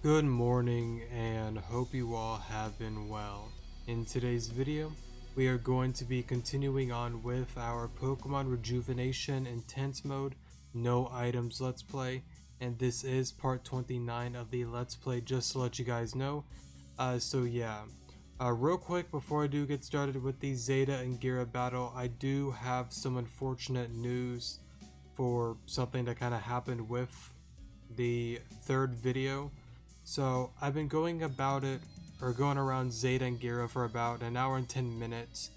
Good morning and hope you all have been well. In today's video, we are going to be continuing on with our Pokemon Rejuvenation Intense Mode No Items Let's Play, and this is part 29 of the Let's Play, just to let you guys know. Real quick before I do get started with the Zeta and Geara battle, I do have some unfortunate news for something that kind of happened with the third video. So I've been going around Zeta and Geara for about an hour and 10 minutes,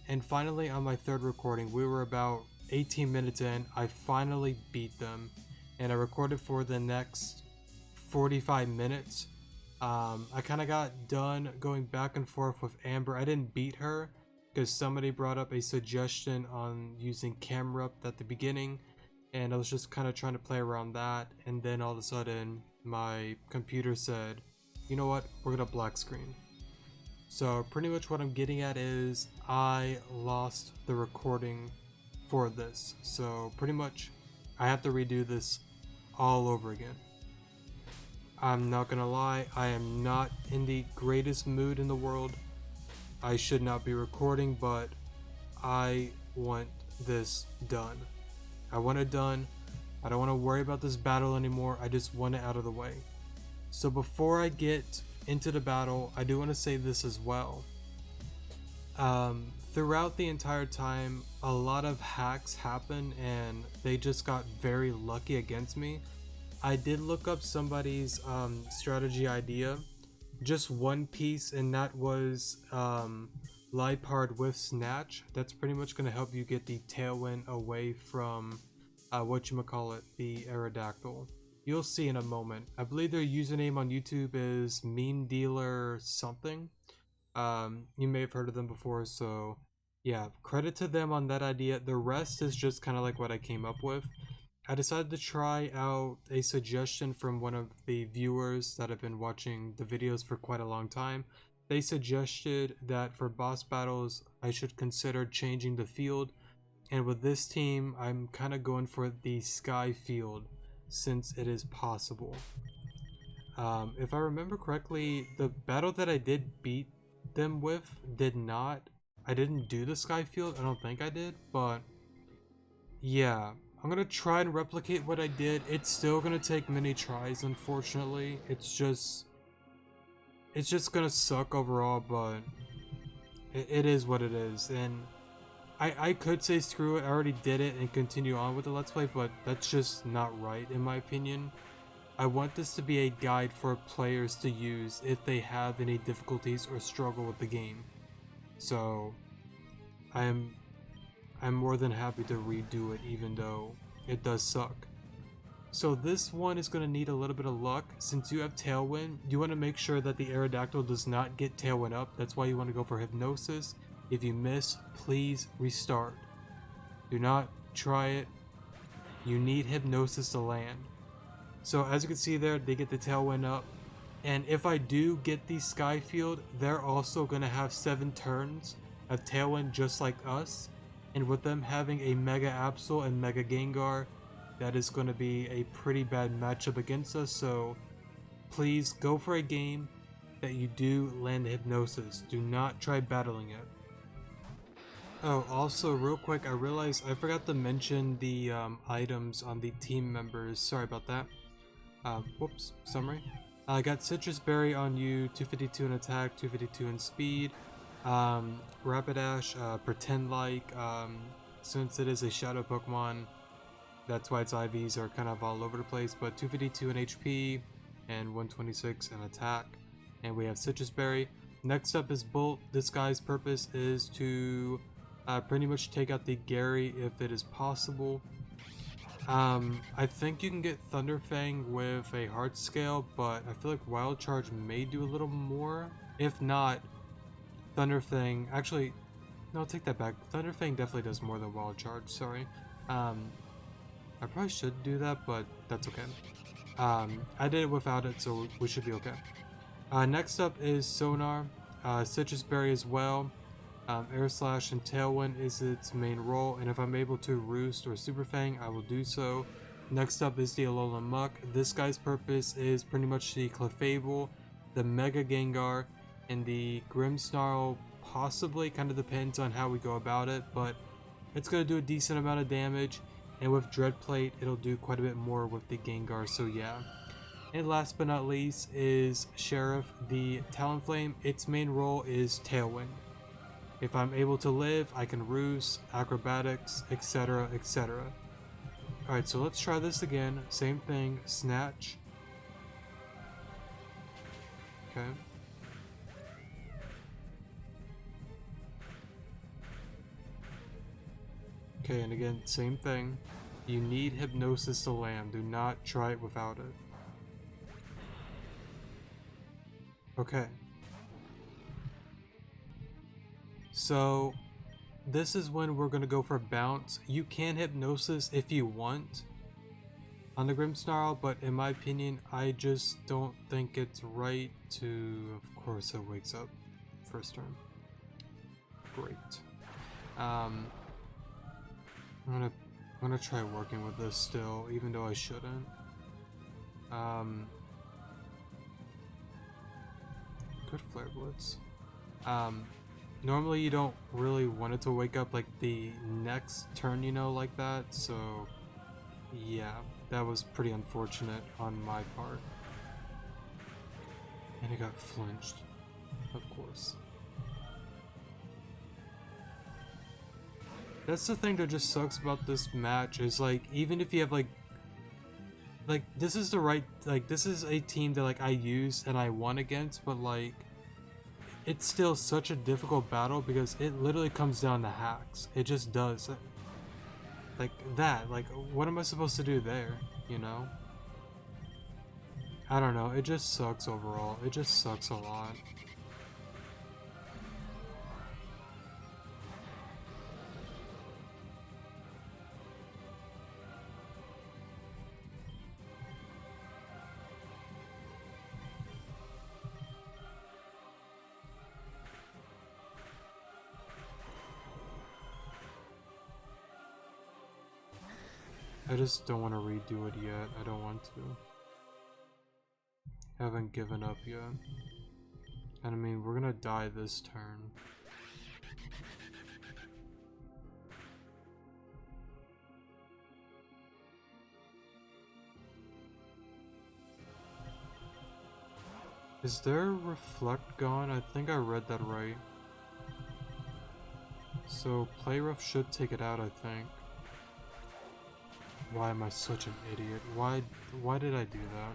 and finally on my third recording, we were about 18 minutes in, I finally beat them, and I recorded for the next 45 minutes. I kind of got done going back and forth with Amber. I didn't beat her because somebody brought up a suggestion on using camera up at the beginning, and I was just kind of trying to play around that, and then all of a sudden my computer said, you know what, we're gonna black screen. So pretty much what I'm getting at is I lost the recording for this, so pretty much I have to redo this all over again. I'm not gonna lie, I am not in the greatest mood in the world. I should not be recording, but I want this done. I want it done. I don't want to worry about this battle anymore. I just want it out of the way. So before I get into the battle, I do want to say this as well. Throughout the entire time, a lot of hacks happen and they just got very lucky against me. I did look up somebody's strategy idea, just one piece, and that was Lipard with Snatch. That's pretty much going to help you get the Tailwind away from the Aerodactyl. You'll see in a moment. I believe their username on YouTube is Mean Dealer something. You may have heard of them before, so yeah, credit to them on that idea. The rest is just kind of like what I came up with. I decided to try out a suggestion from one of the viewers that have been watching the videos for quite a long time. They suggested that for boss battles, I should consider changing the field. And with this team, I'm kind of going for the Sky Field since it is possible. If I remember correctly, the battle that I did beat them with I didn't do the Sky Field. I don't think I did, but yeah, I'm gonna try and replicate what I did. It's still gonna take many tries, unfortunately. It's just gonna suck overall, but it is what it is. And I could say screw it, I already did it and continue on with the Let's Play, but that's just not right in my opinion. I want this to be a guide for players to use if they have any difficulties or struggle with the game. So I'm more than happy to redo it even though it does suck. So this one is going to need a little bit of luck. Since you have Tailwind, you want to make sure that the Aerodactyl does not get Tailwind up. That's why you want to go for Hypnosis. If you miss, please restart. Do not try it. You need Hypnosis to land. So as you can see there, they get the Tailwind up. And if I do get the Sky Field, they're also going to have 7 turns of Tailwind just like us. And with them having a Mega Absol and Mega Gengar, that is going to be a pretty bad matchup against us. So please go for a game that you do land Hypnosis. Do not try battling it. Oh, also real quick, I realized I forgot to mention the items on the team members. Sorry about that. Whoops, summary. I got Citrus Berry on you, 252 in attack, 252 in speed. Rapidash, Pretend Like, since it is a Shadow Pokemon, that's why its IVs are kind of all over the place, but 252 in HP and 126 in attack. And we have Citrus Berry. Next up is Bolt. This guy's purpose is to pretty much take out the Gary if it is possible. I think you can get Thunder Fang with a Heart Scale, but I feel like Wild Charge may do a little more. If not, Thunder Fang, actually, no, I'll take that back. Thunder Fang definitely does more than Wild Charge, sorry. I probably should do that, but that's okay. I did it without it, so we should be okay. Next up is Sonar, Citrus Berry as well. Air Slash and Tailwind is its main role, and if I'm able to Roost or Super Fang, I will do so. Next up is the Alolan Muck. This guy's purpose is pretty much the Clefable, the Mega Gengar, and the Grimmsnarl. Possibly, kind of depends on how we go about it, but it's going to do a decent amount of damage, and with Dread Plate it'll do quite a bit more with the Gengar, so yeah. And last but not least is Sheriff, the Talonflame. Its main role is Tailwind. If I'm able to live, I can roost, acrobatics, etc, etc. Alright, so let's try this again. Same thing, Snatch. Okay. Okay, and again, same thing. You need Hypnosis to land. Do not try it without it. Okay. So, this is when we're going to go for Bounce. You can Hypnosis if you want on the Grimmsnarl, but in my opinion, I just don't think it's right to... Of course it wakes up first turn. Great. I'm gonna try working with this still, even though I shouldn't. Good Flare Blitz. Normally you don't really want it to wake up like the next turn, you know, like that, so yeah, that was pretty unfortunate on my part. And it got flinched, of course. That's the thing that just sucks about this match, is like, even if you have like this is the right, like, this is a team that like I used and I won against, but like it's still such a difficult battle because it literally comes down to hacks. It just does. Like that, like what am I supposed to do there, you know? I don't know, it just sucks overall. It just sucks a lot. I just don't want to redo it yet. I don't want to. Haven't given up yet. And I mean, we're gonna die this turn. Is there Reflect gone? I think I read that right. So Play Rough should take it out, I think. Why am I such an idiot? Why did I do that?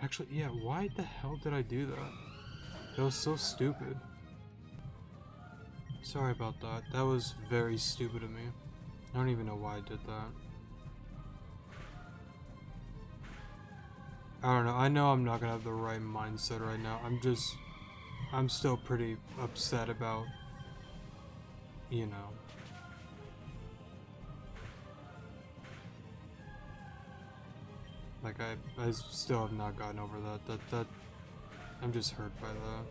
Actually, yeah, why the hell did I do that? That was so stupid. Sorry about that. That was very stupid of me. I don't even know why I did that. I don't know. I know I'm not gonna have the right mindset right now. I'm still pretty upset about, you know. Like, I still have not gotten over that. I'm just hurt by that.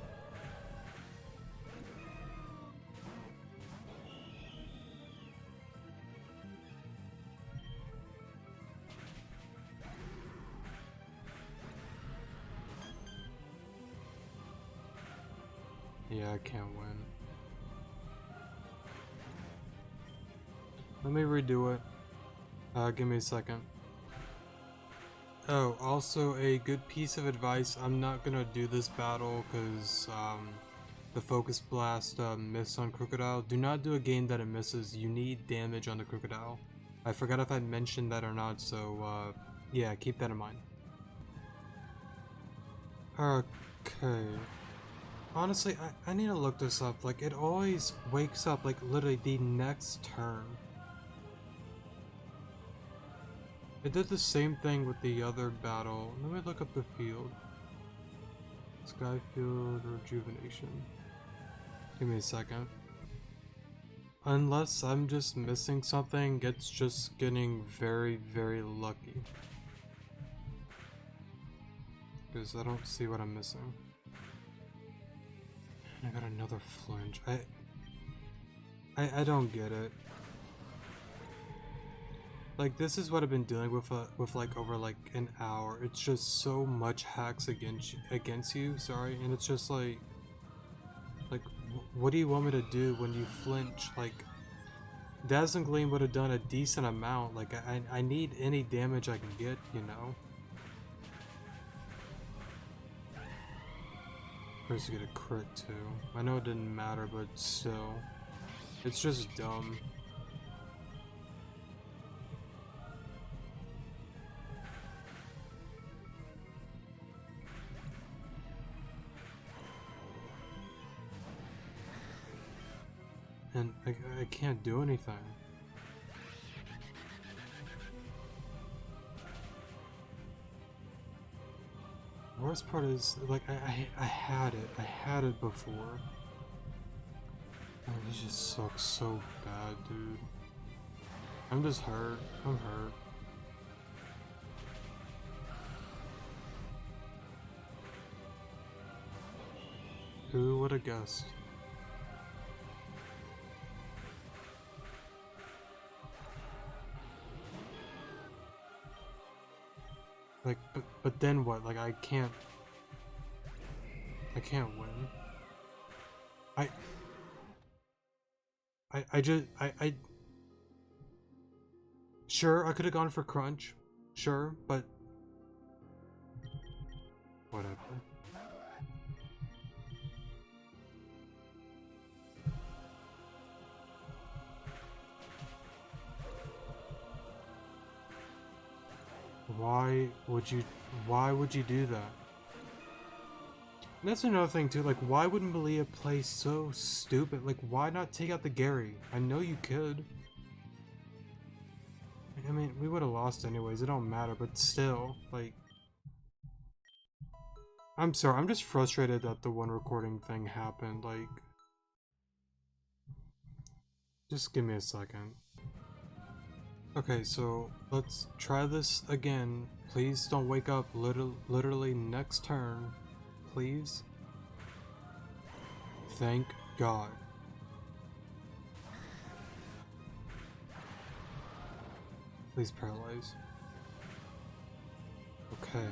Yeah, I can't win. Let me redo it. Give me a second. Oh, also a good piece of advice. I'm not gonna do this battle because the Focus Blast missed on Crocodile. Do not do a game that it misses. You need damage on the Crocodile. I forgot if I mentioned that or not, so yeah, keep that in mind. Okay. Honestly, I need to look this up. Like, it always wakes up, like, literally the next turn. It did the same thing with the other battle. Let me look up the field. Skyfield, Rejuvenation. Give me a second. Unless I'm just missing something, it's just getting very, very lucky. Because I don't see what I'm missing. I got another flinch. I don't get it. Like, this is what I've been dealing with like over like an hour. It's just so much hacks against you, sorry, and it's just like what do you want me to do when you flinch? Like, Dazzling Gleam would have done a decent amount. Like, I need any damage I can get, you know? First to get a crit too. I know it didn't matter, but still. It's just dumb. And I can't do anything. The worst part is, like, I had it. I had it before. Oh, this just sucks so bad, dude. I'm just hurt. I'm hurt. Who would have guessed? Like, but then what? Like, I can't win. I sure, I could have gone for crunch. Sure, but whatever. Why would you do that? And that's another thing too, like, why wouldn't Malia play so stupid? Like, why not take out the Gary? I know you could. I mean, we would have lost anyways, it don't matter, but still, like... I'm sorry, I'm just frustrated that the one recording thing happened, like... Just give me a second. Okay, so let's try this again. Please don't wake up literally next turn. Please. Thank God. Please paralyze. Okay.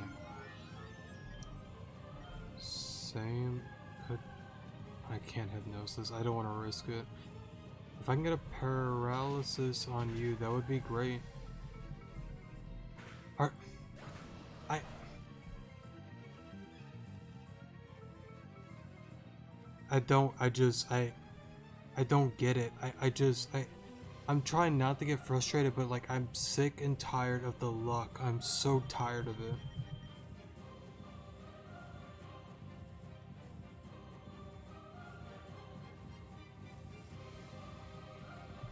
Same. I can't hypnosis. I don't want to risk it. If I can get a paralysis on you, that would be great. I don't get it. I'm trying not to get frustrated, but like, I'm sick and tired of the luck. I'm so tired of it.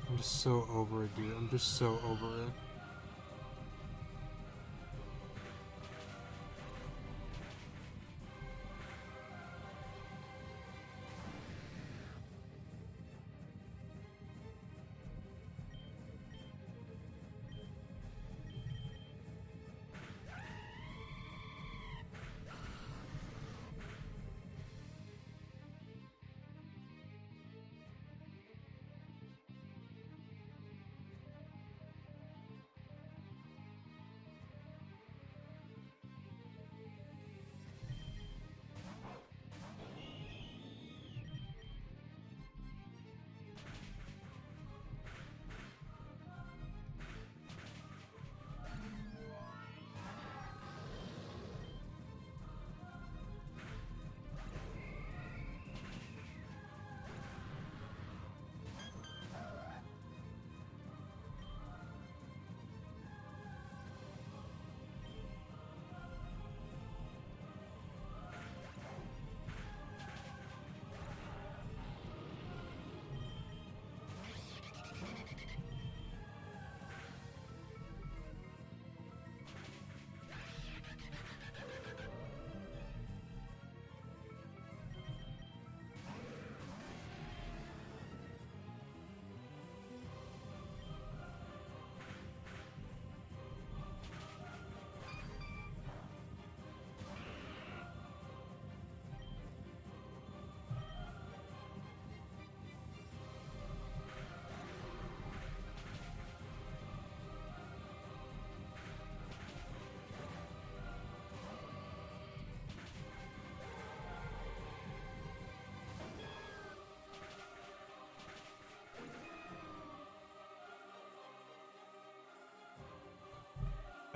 I'm just so over it, dude. I'm just so over it.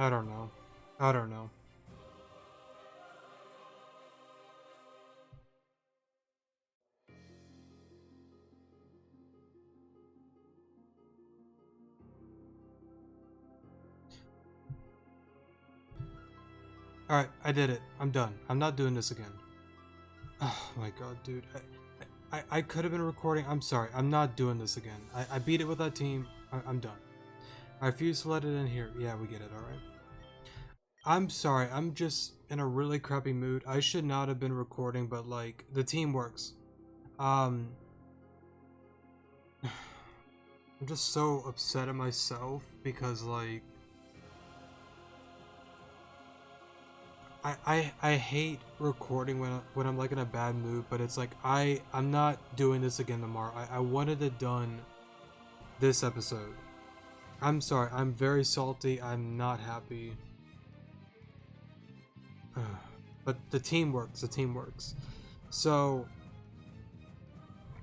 I don't know. I don't know. Alright, I did it. I'm done. I'm not doing this again. Oh my god, dude. I could have been recording. I'm sorry. I'm not doing this again. I beat it with that team. I'm done. I refuse to let it in here. Yeah, we get it. Alright. I'm sorry. I'm just in a really crappy mood. I should not have been recording, but like, the team works. Um, I'm just so upset at myself because like, I hate recording when I'm like in a bad mood, but it's like I'm not doing this again tomorrow. I wanted it done this episode. I'm sorry. I'm very salty. I'm not happy. But the team works. The team works. So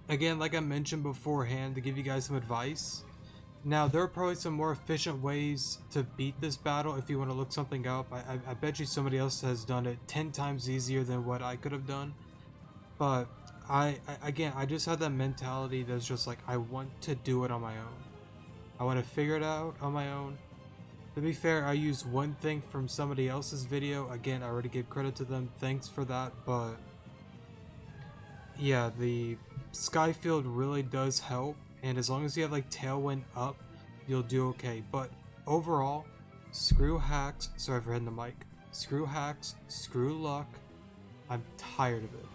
again, like I mentioned beforehand, to give you guys some advice. Now, there are probably some more efficient ways to beat this battle if you want to look something up. I bet you somebody else has done it 10 times easier than what I could have done. But again, I just had that mentality that's just like, I want to do it on my own. I want to figure it out on my own. To be fair, I used one thing from somebody else's video. Again, I already gave credit to them. Thanks for that. But yeah, the Skyfield really does help. And as long as you have like Tailwind up, you'll do okay. But overall, screw hacks. Sorry for hitting the mic. Screw hacks. Screw luck. I'm tired of it.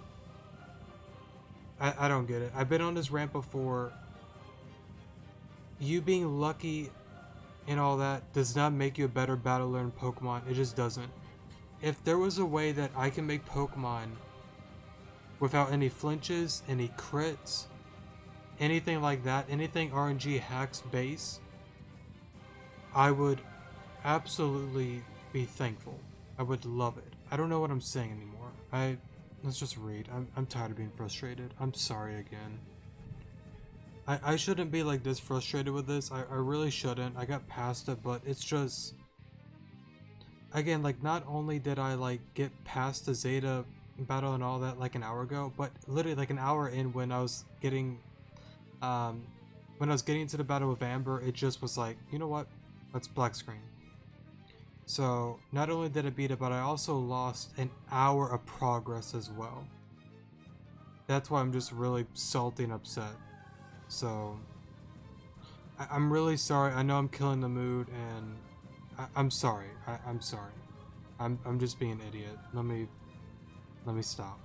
I don't get it. I've been on this rant before. You being lucky and all that does not make you a better battle learned Pokemon. It just doesn't. If there was a way that I can make Pokemon without any flinches, any crits, anything like that, anything RNG hacks base, I would absolutely be thankful. I would love it. I don't know what I'm saying anymore. Let's just read. I'm tired of being frustrated. I'm sorry again. I shouldn't be like this frustrated with this. I really shouldn't. I got past it, but it's just, again, like, not only did I like get past the Zeta battle and all that like an hour ago, but literally like an hour in when I was getting into the battle with Amber, it just was like, you know what, let's black screen. So not only did I beat it, but I also lost an hour of progress as well. That's why I'm just really salty and upset. So I'm really sorry. I know I'm killing the mood, and I'm sorry. I'm sorry. I'm just being an idiot. Let me stop.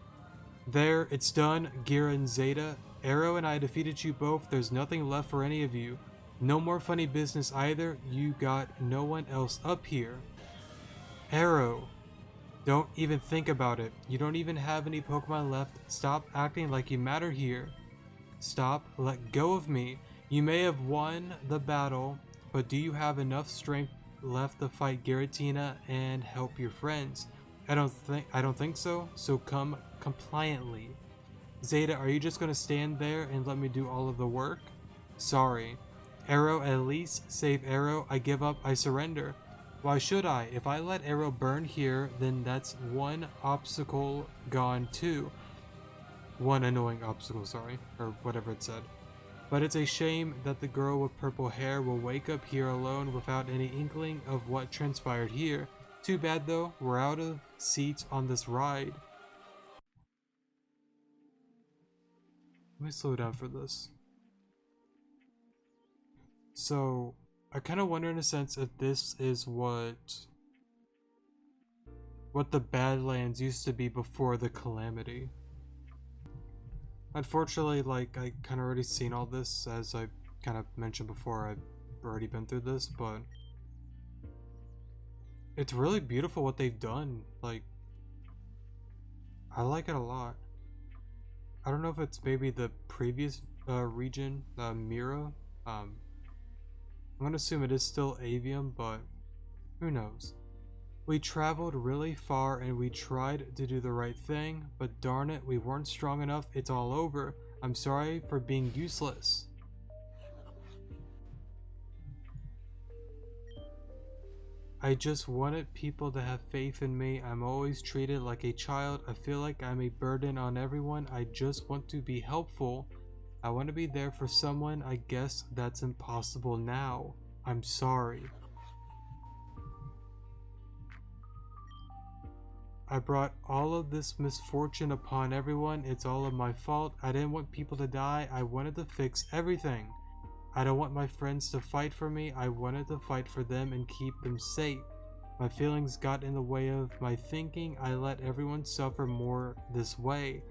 There, it's done. Geara and Zeta. Arrow and I defeated you both. There's nothing left for any of you. No more funny business either. You got no one else up here. Arrow. Don't even think about it. You don't even have any Pokemon left. Stop acting like you matter here. Stop. Let go of me. You may have won the battle, but do you have enough strength left to fight Giratina and help your friends? I don't think so. So come compliantly. Zeta, are you just gonna stand there and let me do all of the work? Sorry. Arrow, at least save Arrow. I give up. I surrender. Why should I? If I let Arrow burn here, then that's one obstacle gone too. One annoying obstacle, sorry, or whatever it said. But it's a shame that the girl with purple hair will wake up here alone without any inkling of what transpired here. Too bad though, we're out of seats on this ride. Let me slow down for this. So, I kind of wonder in a sense if this is what the Badlands used to be before the Calamity. Unfortunately, like, I kind of already seen all this, as I kind of mentioned before. I've already been through this, but it's really beautiful what they've done. Like, I like it a lot. I don't know if it's maybe the previous region, Mira. I'm gonna assume it is still Avium, but who knows. We traveled really far and we tried to do the right thing, but darn it, we weren't strong enough. It's all over. I'm sorry for being useless. I just wanted people to have faith in me. I'm always treated like a child. I feel like I'm a burden on everyone. I just want to be helpful. I want to be there for someone. I guess that's impossible now. I'm sorry. I brought all of this misfortune upon everyone. It's all of my fault. I didn't want people to die. I wanted to fix everything. I don't want my friends to fight for me. I wanted to fight for them and keep them safe. My feelings got in the way of my thinking. I let everyone suffer more this way.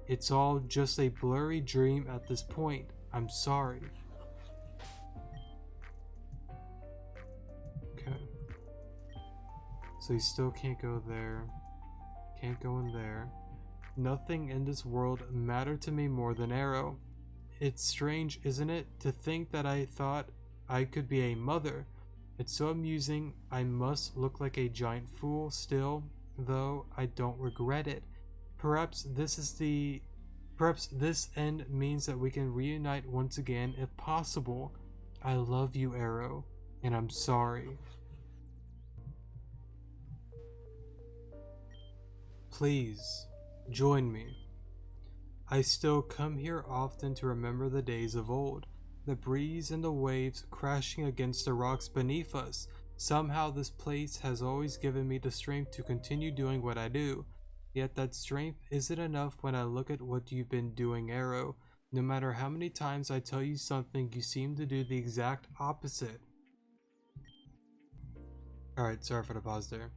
It's all just a blurry dream at this point. I'm sorry. Okay. So you still can't go there. Can't go in there. Nothing in this world mattered to me more than Arrow. It's strange, isn't it, to think that I thought I could be a mother. It's so amusing. I must look like a giant fool still, though I don't regret it. Perhaps this end means that we can reunite once again if possible. I love you, Arrow, and I'm sorry. Please, join me. I still come here often to remember the days of old, the breeze and the waves crashing against the rocks beneath us. Somehow this place has always given me the strength to continue doing what I do. Yet that strength isn't enough when I look at what you've been doing, Arrow. No matter how many times I tell you something, you seem to do the exact opposite. Alright, sorry for the pause there.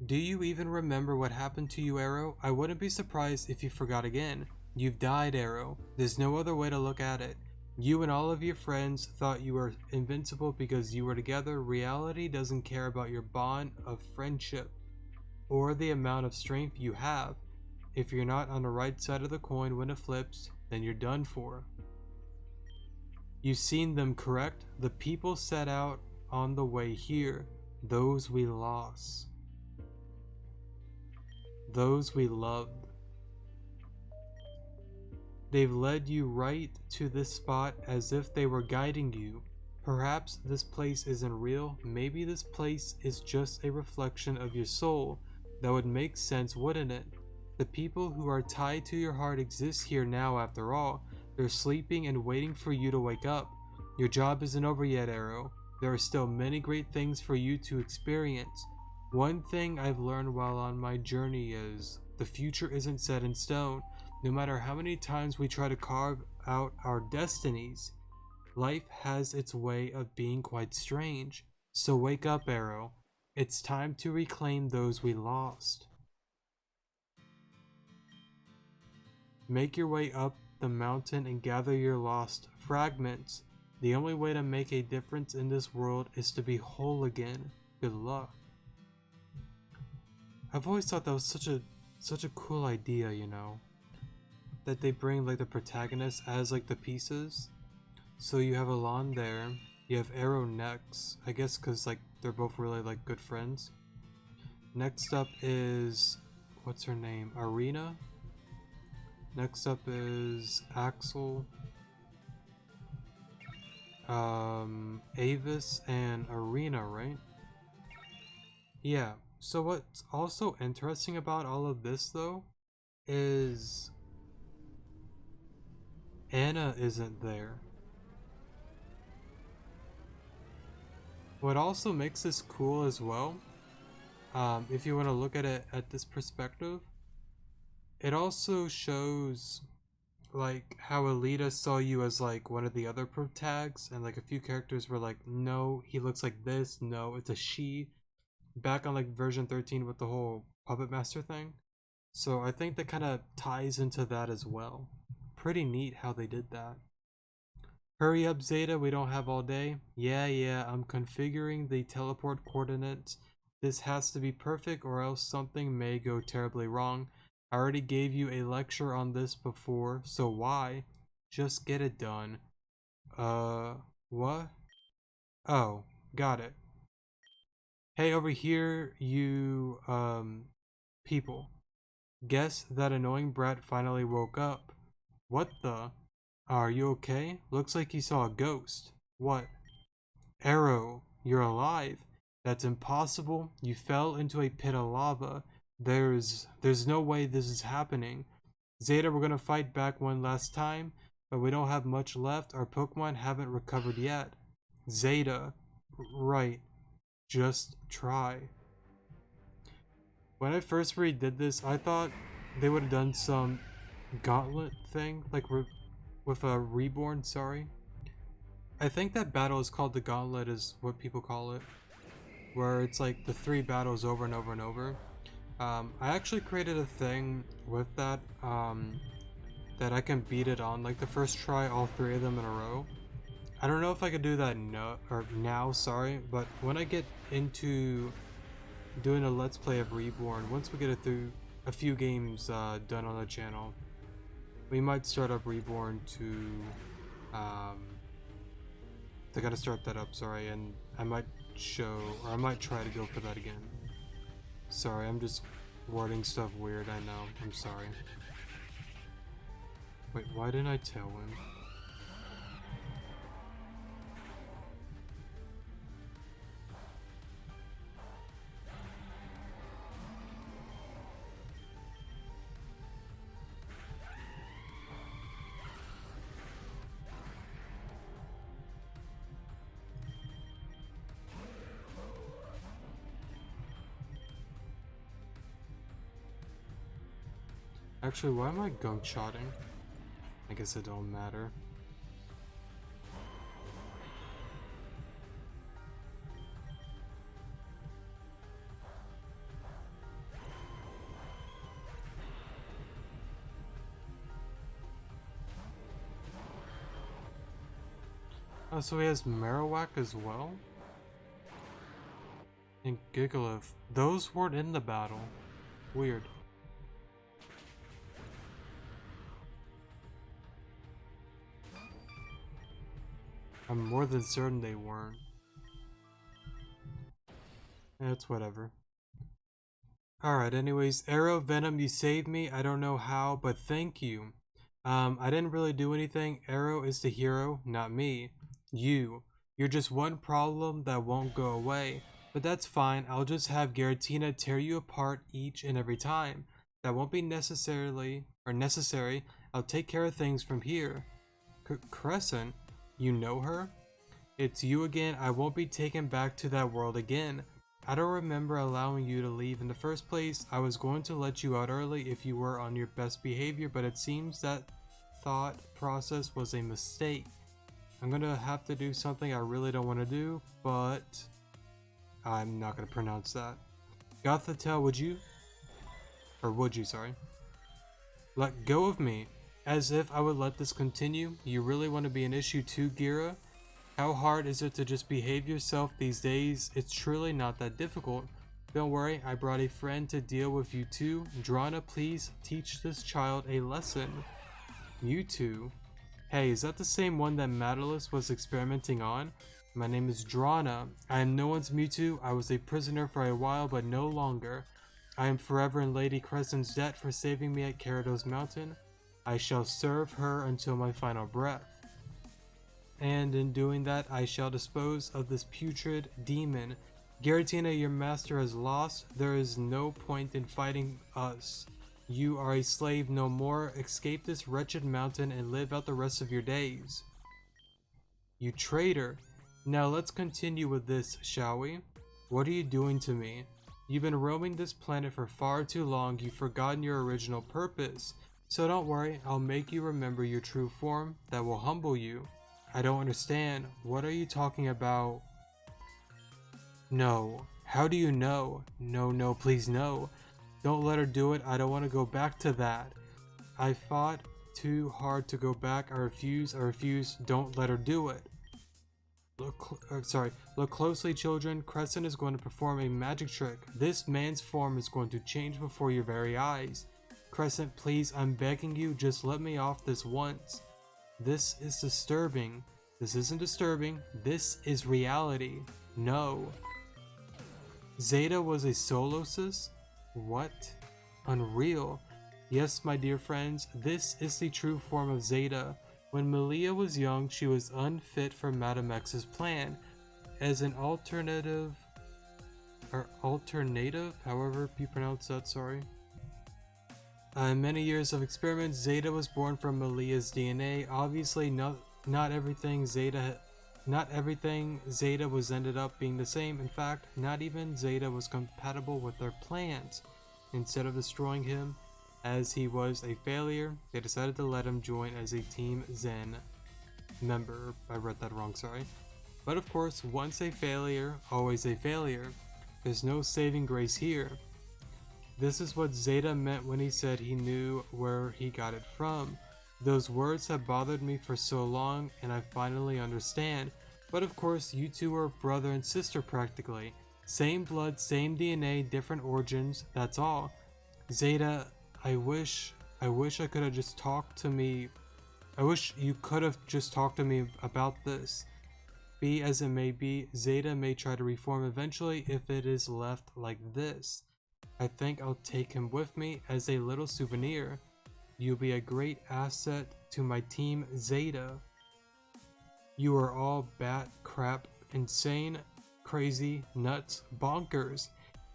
Do you even remember what happened to you, Arrow? I wouldn't be surprised if you forgot again. You've died, Arrow. There's no other way to look at it. You and all of your friends thought you were invincible because you were together. Reality doesn't care about your bond of friendship or the amount of strength you have. If you're not on the right side of the coin when it flips, then you're done for. You've seen them, correct? The people set out on the way here. Those we lost. Those we loved. They've led you right to this spot as if they were guiding you. Perhaps this place isn't real. Maybe this place is just a reflection of your soul. That would make sense, wouldn't it? The people who are tied to your heart exist here now after all. They're sleeping and waiting for you to wake up. Your job isn't over yet, Arrow. There are still many great things for you to experience. One thing I've learned while on my journey is the future isn't set in stone. No matter how many times we try to carve out our destinies, life has its way of being quite strange. So wake up, Arrow. It's time to reclaim those we lost. Make your way up the mountain and gather your lost fragments. The only way to make a difference in this world is to be whole again. Good luck. I've always thought that was such a cool idea, you know, that they bring like the protagonist as like the pieces. So you have Alon there, you have Arrow next, I guess because like they're both really like good friends. Next up is, what's her name, Arena. Next up is Axel, Avis and Arena, right? Yeah. So what's also interesting about all of this though is Anna isn't there. What also makes this cool as well, if you want to look at it at this perspective, it also shows like how Alita saw you as like one of the other protags, and like a few characters were like, no, he looks like this, no, it's a she. Back on like version 13 with the whole Puppet Master thing. So I think that kind of ties into that as well. Pretty neat how they did that. Hurry up, Zeta, we don't have all day. Yeah, I'm configuring the teleport coordinates. This has to be perfect or else something may go terribly wrong. I already gave you a lecture on this before, so why? Just get it done. What? Oh, got it. Hey, over here, you, people. Guess that annoying brat finally woke up. What the? Are you okay? Looks like you saw a ghost. What? Arrow, you're alive. That's impossible. You fell into a pit of lava. There's no way this is happening. Zeta, we're gonna fight back one last time, but we don't have much left. Our Pokemon haven't recovered yet. Zeta, right. Just try. When I first redid this, I thought they would have done some gauntlet thing, like with a reborn, sorry. I think that battle is called the gauntlet, is what people call it, where it's like the 3 battles over and over and over. I actually created a thing with that, that I can beat it on, like the first try, all 3 of them in a row. I don't know if I could do that now, sorry, but when I get into doing a let's play of Reborn, once we get it through a few games done on the channel, we might start up Reborn to I gotta start that up, sorry, and I might I might try to go for that again. Sorry, I'm just wording stuff weird, I know, I'm sorry. Wait, why didn't I tell him? Actually, why am I gunk shotting? I guess it don't matter. Oh, so he has Marowak as well? And Gigalith. Those weren't in the battle. Weird. I'm more than certain they weren't. It's whatever. Alright, anyways, Arrow Venom, you saved me. I don't know how, but thank you. I didn't really do anything. Arrow is the hero, not me. You're just one problem that won't go away. But that's fine. I'll just have Giratina tear you apart each and every time. That won't be necessary. I'll take care of things from here. Crescent, you know her? It's you again. I won't be taken back to that world again. I don't remember allowing you to leave in the first place. I was going to let you out early if you were on your best behavior, but it seems that thought process was a mistake. I'm gonna have to do something I really don't want to do, but I'm not gonna pronounce that. Gothitelle, would you? Or would you, sorry. Let go of me. As if I would let this continue. You really want to be an issue too, Geara? How hard is it to just behave yourself these days? It's truly not that difficult. Don't worry, I brought a friend to deal with you too. Drana, please teach this child a lesson. Mewtwo? Hey, is that the same one that Madalis was experimenting on? My name is Drana. I am no one's Mewtwo. I was a prisoner for a while, but no longer. I am forever in Lady Crescent's debt for saving me at Gyarados Mountain. I shall serve her until my final breath. And in doing that, I shall dispose of this putrid demon. Giratina, your master has lost. There is no point in fighting us. You are a slave no more. Escape this wretched mountain and live out the rest of your days. You traitor. Now let's continue with this, shall we? What are you doing to me? You've been roaming this planet for far too long. You've forgotten your original purpose. So don't worry, I'll make you remember your true form that will humble you. I don't understand. What are you talking about? No. How do you know? No, please no. Don't let her do it. I don't want to go back to that. I fought too hard to go back. I refuse. Don't let her do it. Look closely, children. Crescent is going to perform a magic trick. This man's form is going to change before your very eyes. Crescent, please, I'm begging you, just let me off this once. This is disturbing. This isn't disturbing. This is reality. No. Zeta was a Solosis? What? Unreal. Yes, my dear friends, this is the true form of Zeta. When Malia was young, she was unfit for Madame X's plan. As an alternative or alternative, however you pronounce that, sorry. In many years of experiments, Zeta was born from Malia's DNA. Obviously, not everything Zeta was ended up being the same. In fact, not even Zeta was compatible with their plans. Instead of destroying him, as he was a failure, they decided to let him join as a Team Zen member. I read that wrong, sorry. But of course, once a failure, always a failure. There's no saving grace here. This is what Zeta meant when he said he knew where he got it from. Those words have bothered me for so long, and I finally understand. But of course, you two are brother and sister practically. Same blood, same DNA, different origins, that's all. Zeta, I wish I could have just talked to me. I wish you could have just talked to me about this. Be as it may be, Zeta may try to reform eventually if it is left like this. I think I'll take him with me as a little souvenir. You'll be a great asset to my team, Zeta. You are all bat crap, insane, crazy, nuts, bonkers.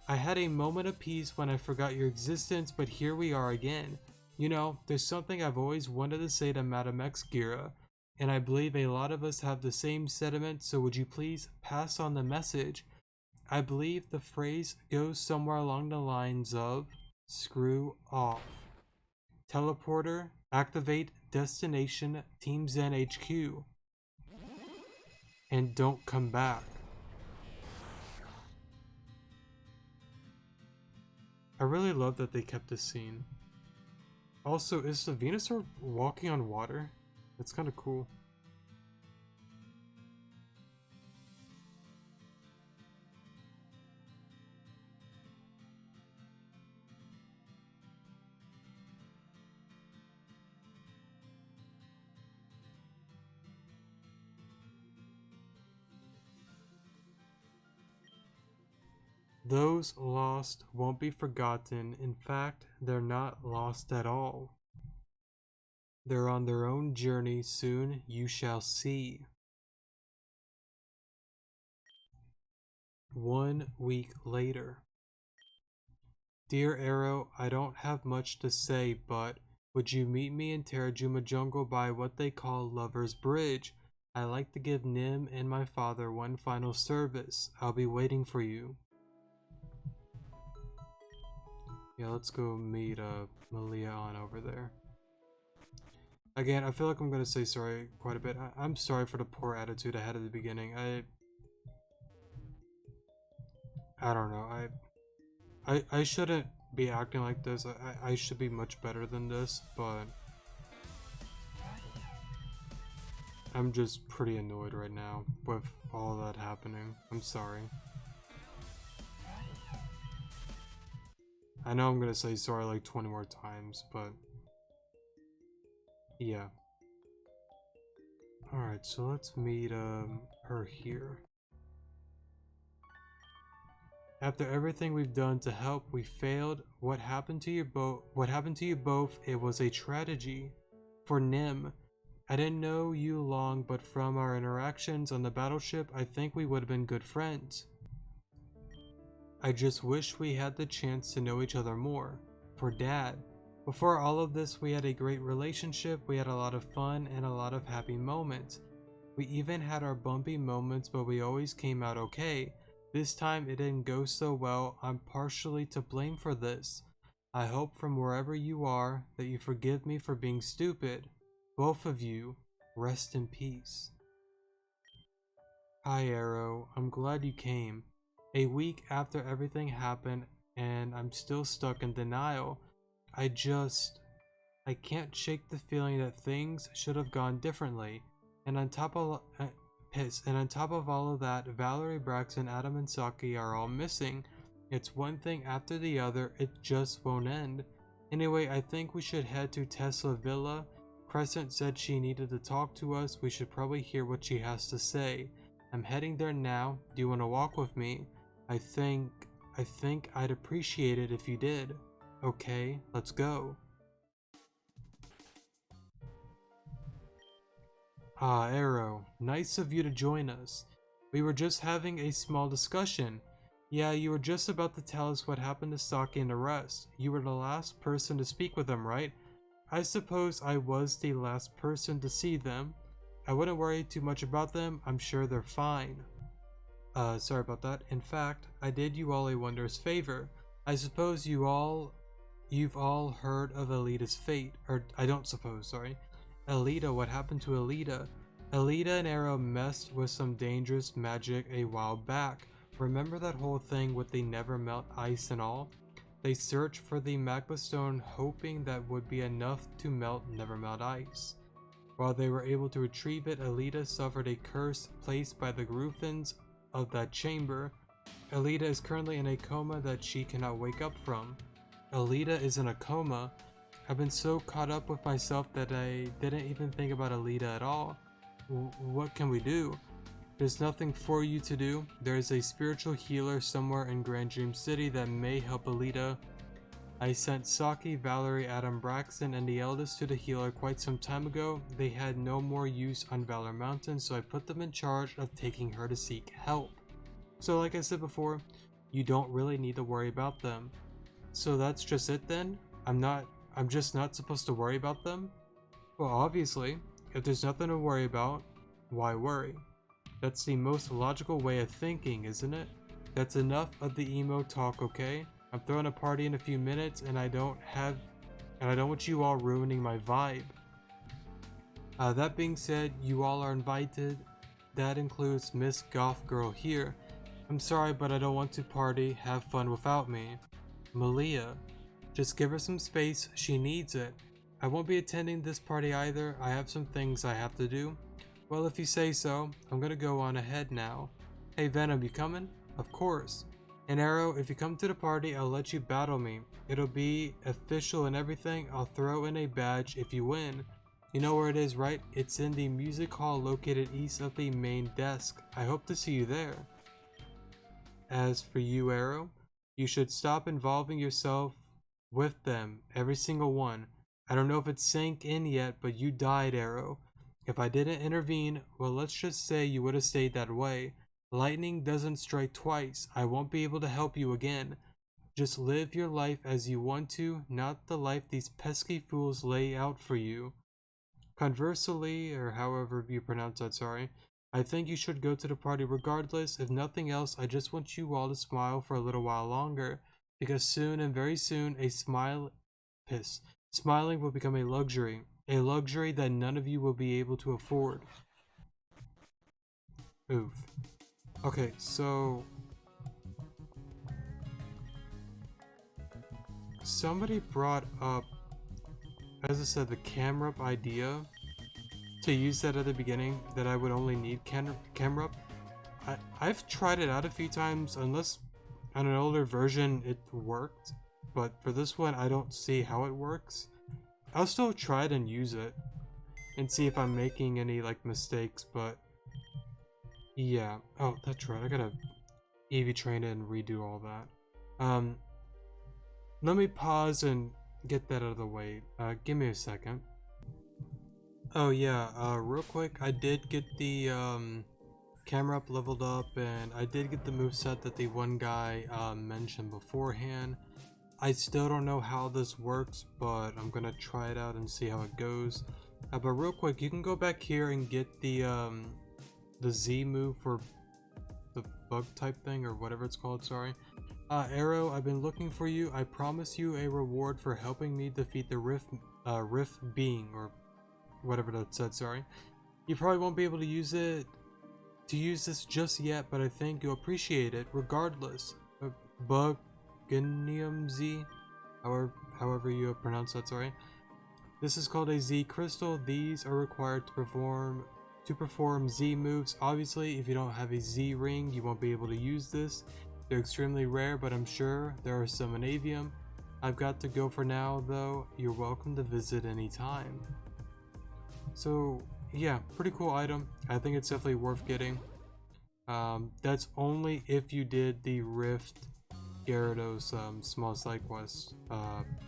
I had a moment of peace when I forgot your existence, but here we are again. You know, there's something I've always wanted to say to Madam X Geara, and I believe a lot of us have the same sentiment, so would you please pass on the message? I believe the phrase goes somewhere along the lines of screw off. Teleporter, activate destination Team Zen HQ. And don't come back. I really love that they kept this scene. Also, is the Venusaur walking on water? That's kind of cool. Those lost won't be forgotten. In fact, they're not lost at all. They're on their own journey. Soon you shall see. 1 week later. Dear Arrow, I don't have much to say, but would you meet me in Terrajuma Jungle by what they call Lover's Bridge? I like to give Nim and my father one final service. I'll be waiting for you. Yeah, let's go meet Malia on over there. Again, I feel like I'm gonna say sorry quite a bit. I'm sorry for the poor attitude I had at the beginning. I don't know. I shouldn't be acting like this. I should be much better than this, but I'm just pretty annoyed right now with all that happening. I'm sorry. I know I'm gonna say sorry like 20 more times, but yeah. Alright, so let's meet her here. After everything we've done to help, we failed. What happened to you both? It was a tragedy. For Nim, I didn't know you long, but from our interactions on the battleship, I think we would have been good friends. I just wish we had the chance to know each other more. For Dad, before all of this, we had a great relationship, we had a lot of fun and a lot of happy moments. We even had our bumpy moments, but we always came out okay. This time it didn't go so well. I'm partially to blame for this. I hope from wherever you are that you forgive me for being stupid. Both of you, rest in peace. Hi Arrow, I'm glad you came. A week after everything happened and I'm still stuck in denial. I can't shake the feeling that things should have gone differently. And on top of all of that, Valerie, Braxton, Adam, and Saki are all missing. It's one thing after the other, it just won't end. Anyway, I think we should head to Tesla Villa. Crescent said she needed to talk to us. We should probably hear what she has to say. I'm heading there now. Do you want to walk with me? I think I'd appreciate it if you did. Okay, let's go. Arrow, nice of you to join us. We were just having a small discussion. Yeah, you were just about to tell us what happened to Saki and the rest. You were the last person to speak with them, right? I suppose I was the last person to see them. I wouldn't worry too much about them. I'm sure they're fine. Sorry about that. In fact, I did you all a wondrous favor. I suppose you've all heard of Alita's fate. Or, I don't suppose, sorry. Alita, what happened to Alita? Alita and Arrow messed with some dangerous magic a while back. Remember that whole thing with the never melt ice and all? They searched for the magma stone hoping that would be enough to melt never melt ice. While they were able to retrieve it, Alita suffered a curse placed by the Griffins of that chamber. Alita is currently in a coma that she cannot wake up from. Alita is in a coma. I've been so caught up with myself that I didn't even think about Alita at all. What can we do? There's nothing for you to do. There is a spiritual healer somewhere in Grand Dream City that may help Alita. I sent Saki, Valerie, Adam, Braxton, and the eldest to the healer quite some time ago. They had no more use on Valor Mountain, so I put them in charge of taking her to seek help. So like I said before, you don't really need to worry about them. So that's just it then? I'm just not supposed to worry about them? Well, obviously, if there's nothing to worry about, why worry? That's the most logical way of thinking, isn't it? That's enough of the emo talk, okay? I'm throwing a party in a few minutes and I don't want you all ruining my vibe. That being said, you all are invited. That includes Miss Goth Girl here. I'm sorry, but I don't want to party, have fun without me. Malia, just give her some space, she needs it. I won't be attending this party either, I have some things I have to do. Well, if you say so, I'm gonna go on ahead now. Hey Venom, you coming? Of course. And Arrow, if you come to the party, I'll let you battle me. It'll be official and everything. I'll throw in a badge if you win. You know where it is, right? It's in the music hall located east of the main desk. I hope to see you there. As for you, Arrow, you should stop involving yourself with them, every single one. I don't know if it's sank in yet, but you died, Arrow. If I didn't intervene, well, let's just say you would have stayed that way. Lightning doesn't strike twice. I won't be able to help you again. Just live your life as you want to, not the life these pesky fools lay out for you. Conversely, or however you pronounce that, sorry, I think you should go to the party regardless. If nothing else, I just want you all to smile for a little while longer, because soon and very soon, smiling will become a luxury that none of you will be able to afford. Oof. Okay, so somebody brought up, as I said, the camera up idea to use that at the beginning, that I would only need camera up. I've tried it out a few times, unless on an older version it worked, but for this one I don't see how it works. I'll still try it and use it and see if I'm making any like mistakes, but yeah. Oh, that's right, I gotta EV train it and redo all that. Let me pause and get that out of the way. Give me a second. Oh yeah, real quick, I did get the camera up leveled up, and I did get the moveset that the one guy mentioned beforehand. I still don't know how this works, but I'm gonna try it out and see how it goes. But real quick, you can go back here and get the Z move for the bug type thing, or whatever it's called, sorry. Arrow, I've been looking for you. I promise you a reward for helping me defeat the Rift being, or whatever that said, sorry. You probably won't be able to use this just yet, but I think you'll appreciate it regardless. Buganium Z, however you pronounce that, sorry. This is called a Z crystal. These are required to perform Z moves. Obviously, if you don't have a Z ring, you won't be able to use this. They're extremely rare, but I'm sure there are some in Avium. I've got to go for now, though. You're welcome to visit anytime. So, yeah, pretty cool item. I think it's definitely worth getting. That's only if you did the Rift Gyarados small side quest.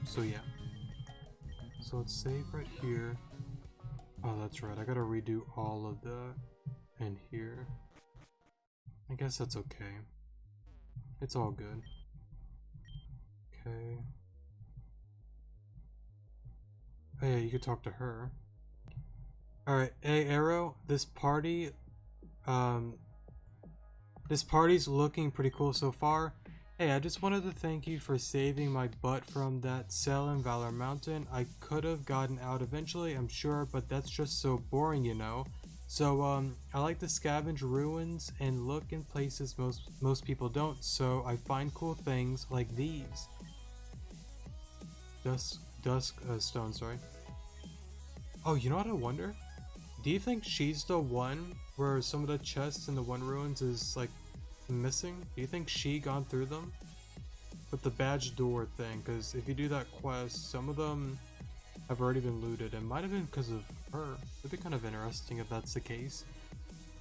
So yeah. So let's save right here. Oh, that's right. I gotta redo all of the in here. I guess that's okay. It's all good. Okay. Oh yeah, you could talk to her. Alright, hey Arrow, um, this party's looking pretty cool so far. Hey, I just wanted to thank you for saving my butt from that cell in Valor Mountain. I could have gotten out eventually, I'm sure, but that's just so boring, you know. So, I like to scavenge ruins and look in places most people don't, so I find cool things like these. Dusk stone, sorry. Oh, you know what I wonder? Do you think she's the one where some of the chests in the one ruins is like missing? Do you think she gone through them? With the badge door thing, because if you do that quest, some of them have already been looted. It might have been because of her. It'd be kind of interesting if that's the case.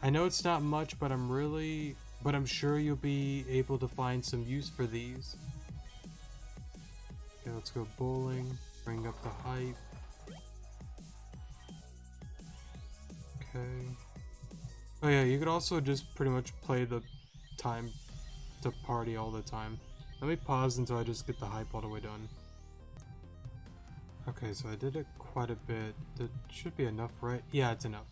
I know it's not much, but I'm sure you'll be able to find some use for these. Okay, let's go bowling. Bring up the height. Okay. Oh yeah, you could also just pretty much play the time to party all the time. Let me pause until I just get the hype all the way done. Okay, so I did it quite a bit. That should be enough, right? Yeah, it's enough.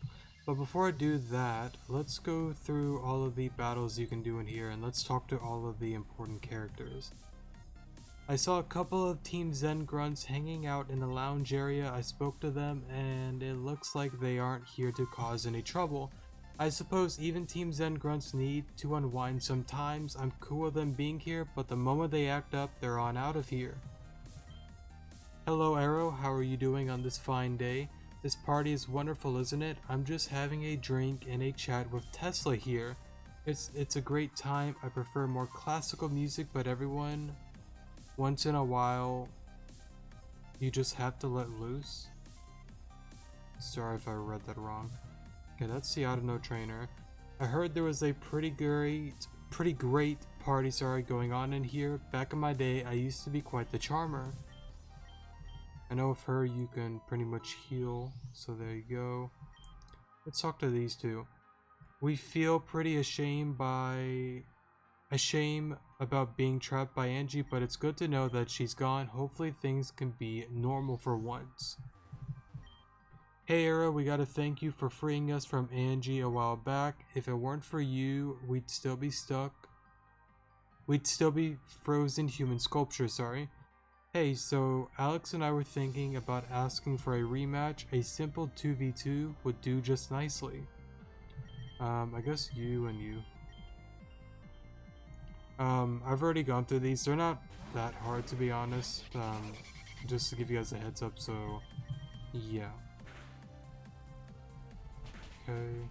But before I do that, let's go through all of the battles you can do in here and let's talk to all of the important characters. I saw a couple of Team Zen grunts hanging out in the lounge area. I spoke to them and it looks like they aren't here to cause any trouble. I suppose even Team Zen grunts need to unwind sometimes. I'm cool with them being here, but the moment they act up, they're on out of here. Hello Arrow, how are you doing on this fine day? This party is wonderful, isn't it? I'm just having a drink and a chat with Tesla here. It's a great time. I prefer more classical music, but everyone, once in a while, you just have to let loose. Sorry if I read that wrong. Okay, that's the Autono trainer. I heard there was a pretty great party, going on in here. Back in my day, I used to be quite the charmer. I know with her you can pretty much heal, so there you go. Let's talk to these two. We feel pretty ashamed about being trapped by Angie, but it's good to know that she's gone. Hopefully things can be normal for once. Hey Era, we gotta thank you for freeing us from Angie a while back. If it weren't for you, we'd still be frozen human sculpture, sorry. Hey, so Alex and I were thinking about asking for a rematch. A simple 2v2 would do just nicely. I guess you and you. I've already gone through these. They're not that hard, to be honest. Just to give you guys a heads up, so yeah. Okay.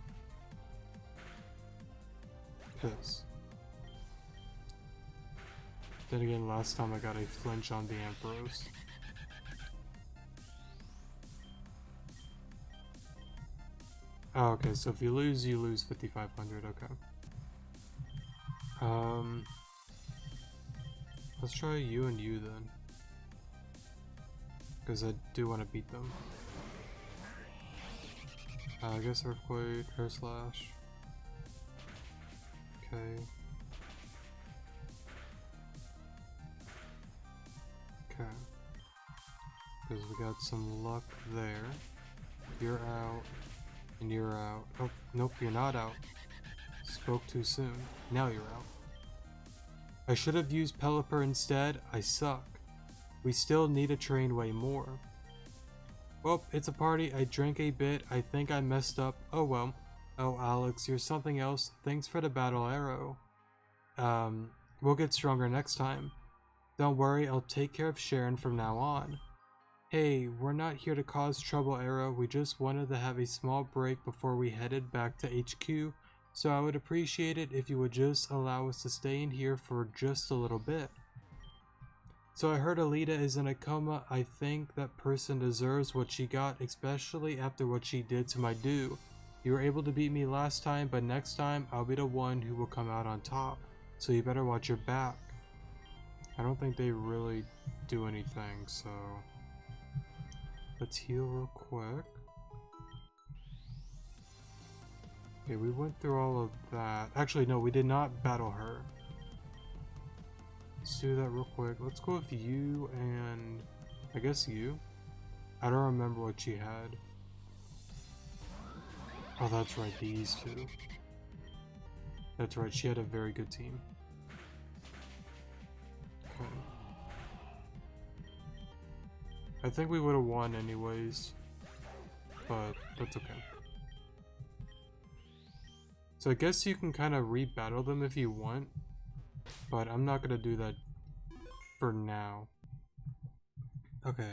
Piss. Then again, last time I got a flinch on the Ampharos. Oh, okay, so if you lose 5,500, okay. Let's try you and you then. Because I do want to beat them. I guess Earthquake, Air Slash. Okay. Okay. Because we got some luck there. You're out. And you're out. Oh, nope, you're not out. Spoke too soon. Now you're out. I should have used Pelipper instead. I suck. We still need to train way more. Well, it's a party. I drank a bit. I think I messed up. Oh well. Oh, Alex, you're something else. Thanks for the battle arrow. We'll get stronger next time. Don't worry, I'll take care of Sharon from now on. Hey, we're not here to cause trouble, Arrow. We just wanted to have a small break before we headed back to HQ, so I would appreciate it if you would just allow us to stay in here for just a little bit. So I heard Alita is in a coma. I think that person deserves what she got, especially after what she did to my dude. You were able to beat me last time, but next time I'll be the one who will come out on top, so you better watch your back. I don't think they really do anything, so let's heal real quick. Okay, we went through all of that. Actually, no, we did not battle her. Let's do that real quick. Let's go with you and I guess you. I don't remember what she had. Oh, that's right, these two. That's right, she had a very good team. Okay. I think we would have won anyways, but that's okay. So I guess you can kind of re-battle them if you want, but I'm not gonna do that for now. Okay,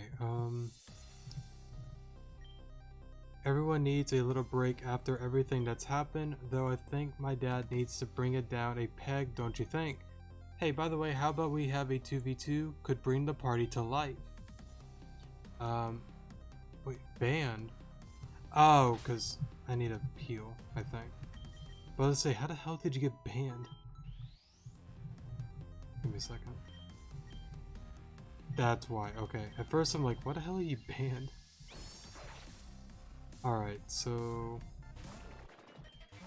everyone needs a little break after everything that's happened, though I think my dad needs to bring it down a peg, don't you think? Hey, by the way, how about we have a 2v2? Could bring the party to life. Wait, banned? Oh, because I need a heal, I think. But let's say, how the hell did you get banned? Give me a second. That's why, okay. At first I'm like, what the hell are you banned? Alright, so...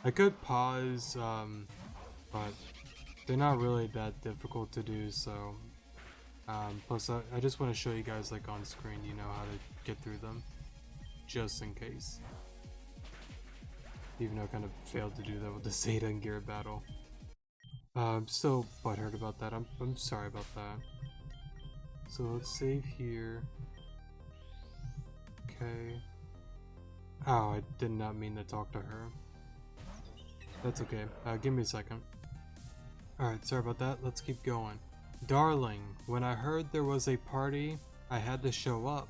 I could pause, but they're not really that difficult to do, so... plus I just want to show you guys, like, on screen, you know how to get through them. Just in case. Even though I kind of failed to do that with the Zeta and Geara battle. I'm still butthurt about that. I'm sorry about that. So let's save here. Okay. Oh, I did not mean to talk to her. That's okay. Give me a second. Alright, sorry about that. Let's keep going. Darling, when I heard there was a party, I had to show up.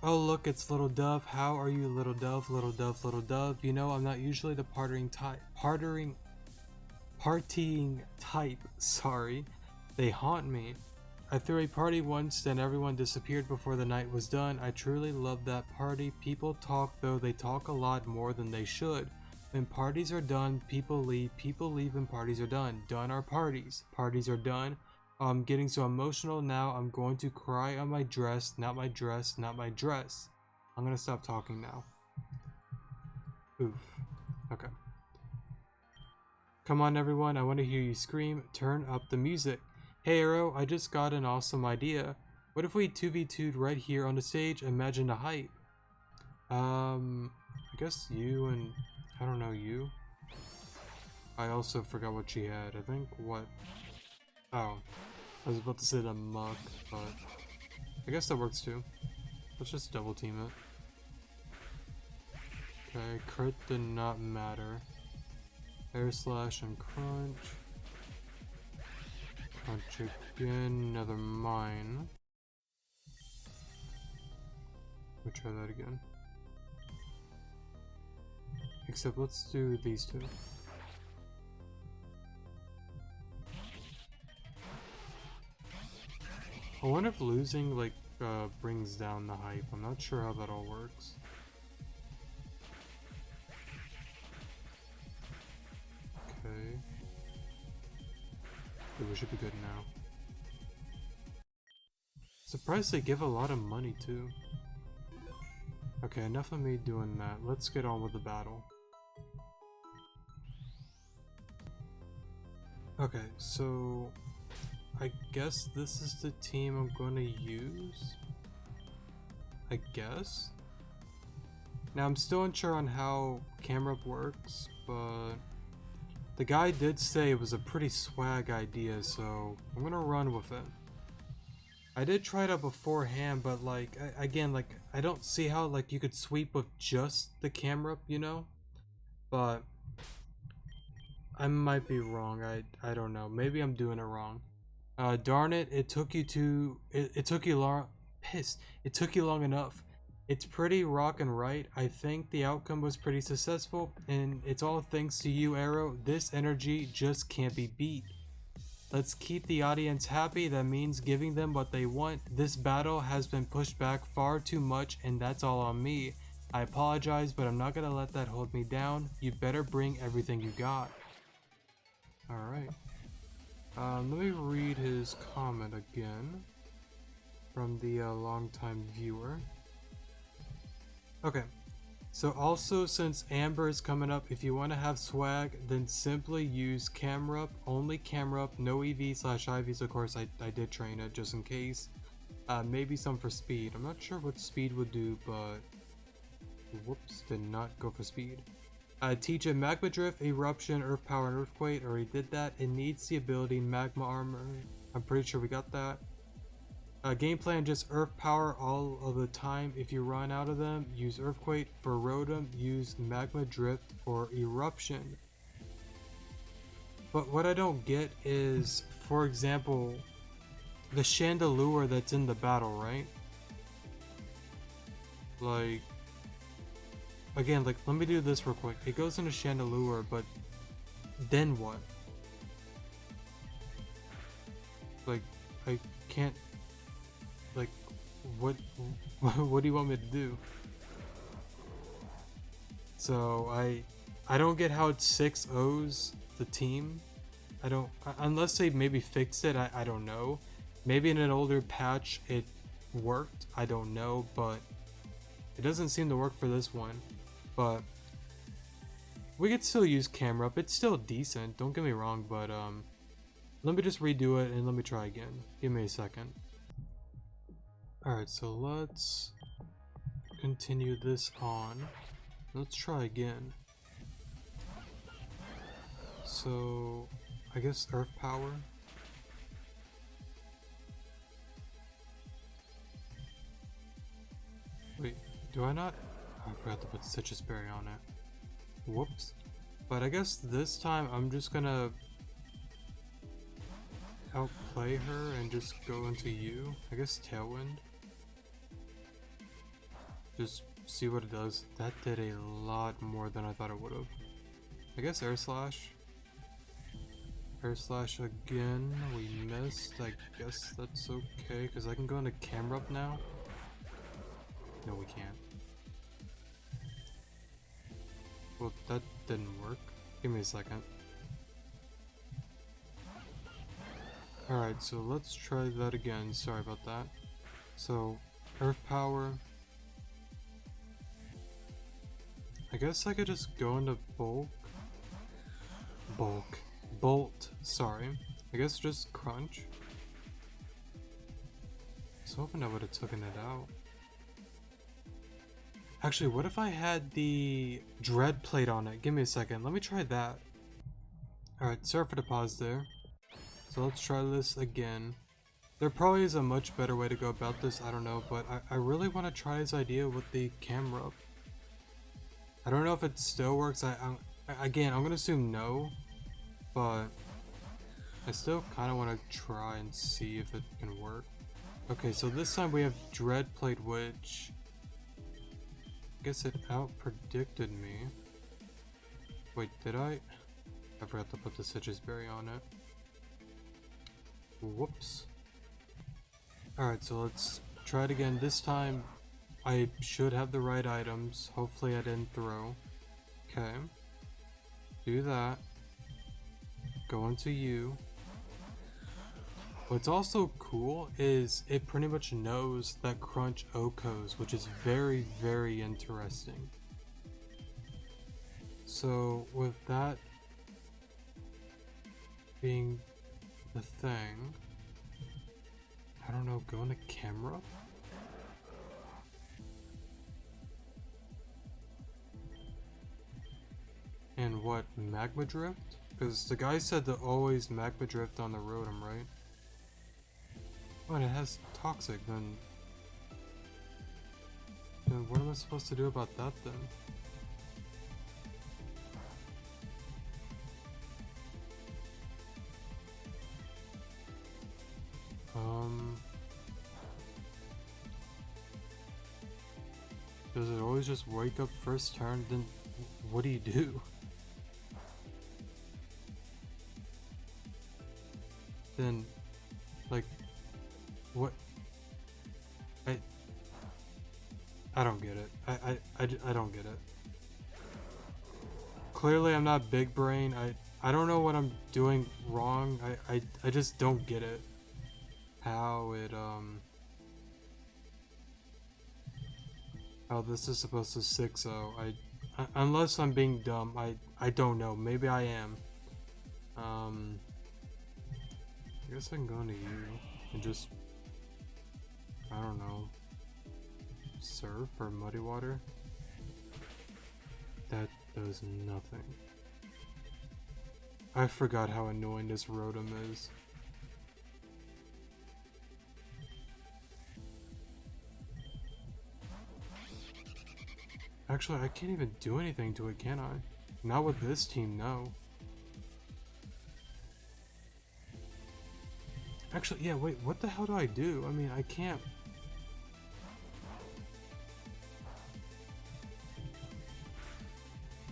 Oh look, it's Little Dove. How are you, Little Dove? Little Dove, Little Dove. You know, I'm not usually the partying type, sorry. They haunt me. I threw a party once, then everyone disappeared before the night was done. I truly love that party. People talk, though they talk a lot more than they should. When parties are done, people leave when parties are done. Done are parties. Parties are done. I'm getting so emotional now, I'm going to cry on my dress, not my dress, not my dress. I'm gonna stop talking now. Oof. Okay. Come on everyone, I want to hear you scream. Turn up the music. Hey Arrow, I just got an awesome idea. What if we 2v2'd right here on the stage? Imagine the hype. I guess you and... I don't know, you? I also forgot what she had. I think what... Oh. I was about to say the muck, but... I guess that works too. Let's just double team it. Okay, crit did not matter. Air slash and crunch. Crunch again, never mind. Let me try that again. Except let's do these two. I wonder if losing like brings down the hype. I'm not sure how that all works. Okay. We should be good now. Surprised they give a lot of money too. Okay, enough of me doing that. Let's get on with the battle. Okay, so I guess this is the team I'm gonna use. I guess. Now I'm still unsure on how camera works, but the guy did say it was a pretty swag idea, so I'm gonna run with it. I did try it out beforehand, but like again, like I don't see how like you could sweep with just the camera, you know? But I might be wrong. I don't know. Maybe I'm doing it wrong. Darn it! It took you long enough. It's pretty rock and right. I think the outcome was pretty successful, and it's all thanks to you, Arrow. This energy just can't be beat. Let's keep the audience happy. That means giving them what they want. This battle has been pushed back far too much, and that's all on me. I apologize, but I'm not gonna let that hold me down. You better bring everything you got. Alright. Let me read his comment again from the longtime viewer. Okay. So also, since Amber is coming up, if you want to have swag, then simply use camera up, only camera up, no EV/IVs. Of course, I did train it just in case. Maybe some for speed. I'm not sure what speed would do, but whoops, did not go for speed. Teach it Magma Drift, Eruption, Earth Power, and Earthquake. Already did that. It needs the ability Magma Armor. I'm pretty sure we got that. Game plan, just Earth Power all of the time. If you run out of them, use Earthquake. For Rotom, use Magma Drift or Eruption. But what I don't get is, for example, the Chandelure that's in the battle, right? Like, again, like, let me do this real quick. It goes into Chandelure, but then what? Like, I can't, like, what what do you want me to do? So I don't get how it's 6 O's the team. I don't, unless they maybe fixed it, I don't know. Maybe in an older patch it worked, I don't know, but it doesn't seem to work for this one. But we could still use camera up. It's still decent, don't get me wrong, but let me just redo it and let me try again. Give me a second. Alright, so let's continue this on. Let's try again. So I guess Earth Power. Wait, do I not? Oh, I forgot to put Citrus Berry on it. Whoops. But I guess this time I'm just gonna outplay her and just go into you. I guess Tailwind. Just see what it does. That did a lot more than I thought it would have. I guess Air Slash. Air Slash again. We missed. I guess that's okay because I can go into camera up now. No, we can't. Well, that didn't work. Give me a second. Alright, so let's try that again. Sorry about that. So, Earth Power. I guess I could just go into Bolt, sorry. I guess just Crunch. I was hoping I would have taken it out. Actually, what if I had the Dread Plate on it? Give me a second, let me try that. Alright, sorry for the pause there. So let's try this again. There probably is a much better way to go about this, I don't know, but I really want to try his idea with the camera. I don't know if it still works. Again, I'm gonna assume no, but I still kind of want to try and see if it can work. Okay, so this time we have Dread Plate, which I guess it out-predicted me. Wait, did I? I forgot to put the Citrus Berry on it. Whoops. Alright, so let's try it again. This time I should have the right items. Hopefully I didn't throw. Okay. Do that. Go into you. What's also cool is it pretty much knows that Crunch OHKOs, which is very, very interesting. So with that being the thing, I don't know, go into camera? And what, Magma Drift? Because the guy said to always Magma Drift on the Rotom, right? Oh, and it has Toxic, then what am I supposed to do about that then? Does it always just wake up first turn? Then what do you do? Then, like, what? I don't get it. I don't get it. Clearly I'm not big brain. I don't know what I'm doing wrong. I just don't get it. How it Oh, this is supposed to 6-0. Unless I'm being dumb, I don't know. Maybe I am. I guess I can go into you and just, I don't know, surf or muddy water. That does nothing. I forgot how annoying this Rotom is. Actually, I can't even do anything to it, can I? Not with this team, no. Actually, yeah, wait, what the hell do I do? I mean, I can't...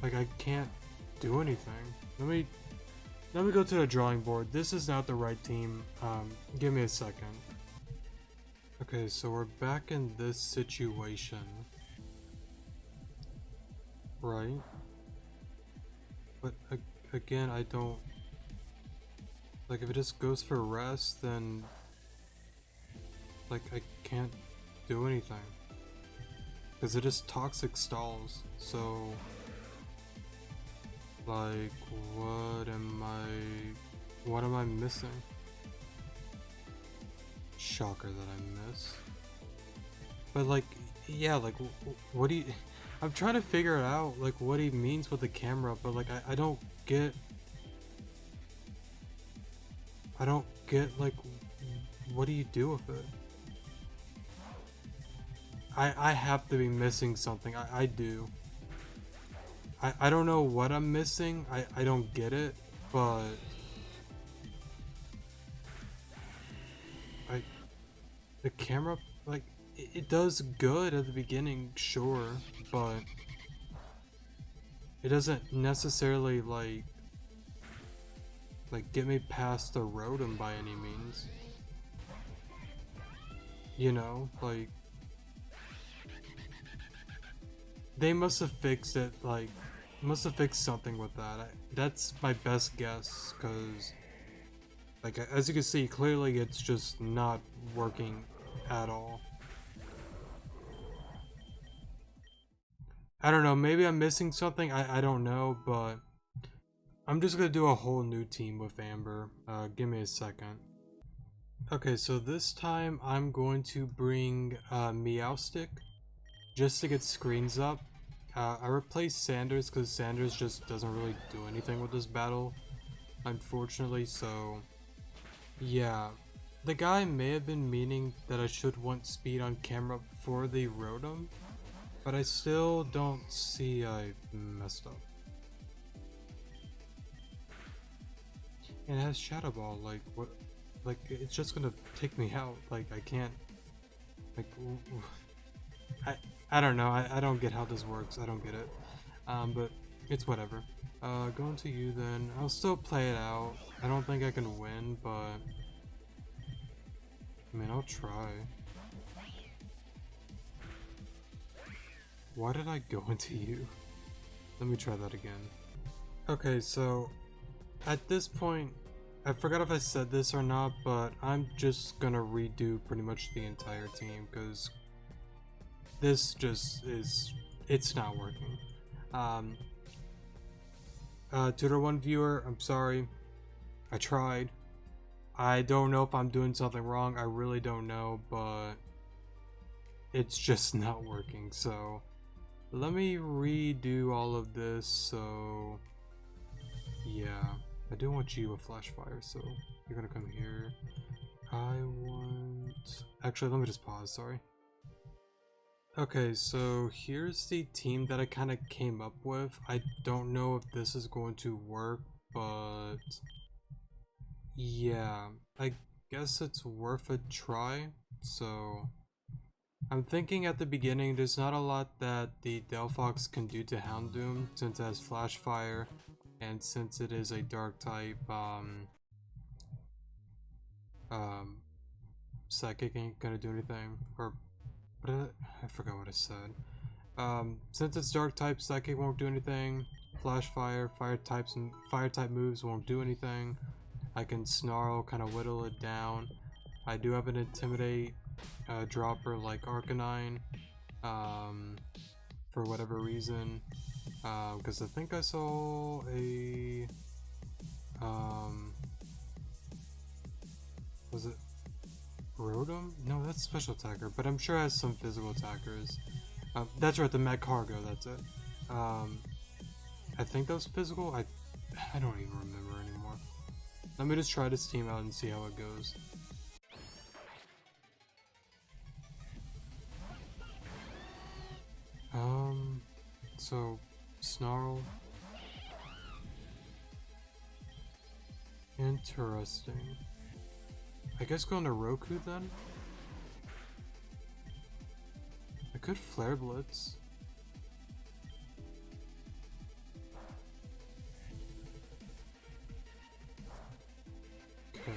Like, I can't do anything. Let me go to the drawing board. This is not the right team. Give me a second. Okay, so we're back in this situation. Right? But again, I don't... Like, if it just goes for rest, then... Like, I can't do anything. Because it just toxic stalls, so... Like, what am I missing? Shocker that I miss. But like, yeah, like, what do you... I'm trying to figure it out, like, what he means with the camera, but like, I don't get... like, what do you do with it? I have to be missing something, I do. I don't know what I'm missing, I don't get it, but... The camera, like, it does good at the beginning, sure, but... It doesn't necessarily, like, get me past the Rotom by any means. You know, like... They must have fixed it, like... Must have fixed something with that. That's my best guess, because... Like, as you can see, clearly it's just not working at all. I don't know, maybe I'm missing something, I don't know, but... I'm just gonna do a whole new team with Amber. Give me a second. Okay, so this time I'm going to bring Meowstick, just to get screens up. I replaced Sanders because Sanders just doesn't really do anything with this battle, unfortunately, so... Yeah, the guy may have been meaning that I should want speed on camera for the Rotom, but I still don't see I messed up. And it has Shadow Ball, like, what? Like, it's just gonna take me out, like, I can't... Like, I don't know, I don't get how this works, I don't get it. But it's whatever. Going to you then. I'll still play it out. I don't think I can win, but... I mean, I'll try. Why did I go into you? Let me try that again. Okay, so... At this point, I forgot if I said this or not, but I'm just gonna redo pretty much the entire team, because... This just is... It's not working. Tutor 1 viewer, I'm sorry. I tried. I don't know if I'm doing something wrong, I really don't know, but... It's just not working, so... Let me redo all of this, so... Yeah. I do want you a Flash Fire, so you're gonna come here. I want... Actually, let me just pause, sorry. Okay, so here's the team that I kind of came up with. I don't know if this is going to work, but... Yeah, I guess it's worth a try, so... I'm thinking at the beginning there's not a lot that the Delphox can do to Houndoom, since it has Flash Fire, and since it is a Dark type, Psychic ain't gonna do anything, or... I forgot what I said. Since it's Dark type, Psychic won't do anything. Flash Fire, Fire type moves won't do anything. I can Snarl, kind of whittle it down. I do have an Intimidate dropper like Arcanine. for whatever reason, because I think I saw a was it Rotom? No, that's special attacker, but I'm sure it has some physical attackers. That's right, the Mad Cargo, that's it. I think that was physical. I don't even remember anymore. Let me just try this team out and see how it goes. So Snarl. Interesting. I guess going to Roku then? I could Flare Blitz. Okay.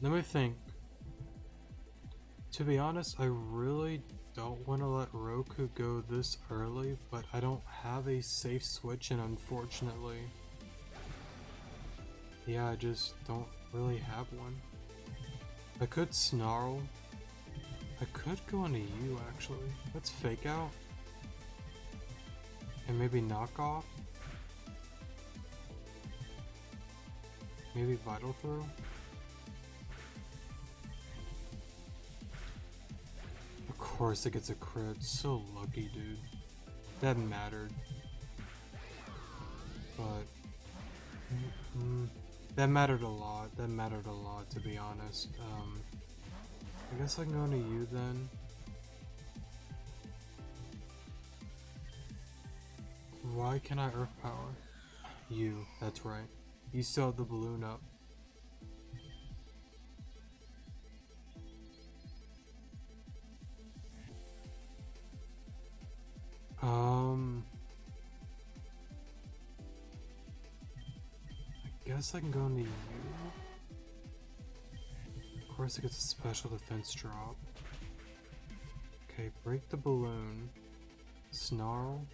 Let me think. To be honest, I really don't want to let Roku go this early, but I don't have a safe switch, and unfortunately, yeah, I just don't really have one. I could Snarl. I could go into you, actually. Let's Fake Out. And maybe Knock Off. Maybe Vital Throw. Of course it gets a crit. So lucky, dude. That mattered. But that mattered a lot. That mattered a lot, to be honest. I guess I can go into you then. Why can I Earth Power? You, that's right. You still have the balloon up. I guess I can go into you. Of course it gets a special defense drop. Okay, break the balloon. Snarl.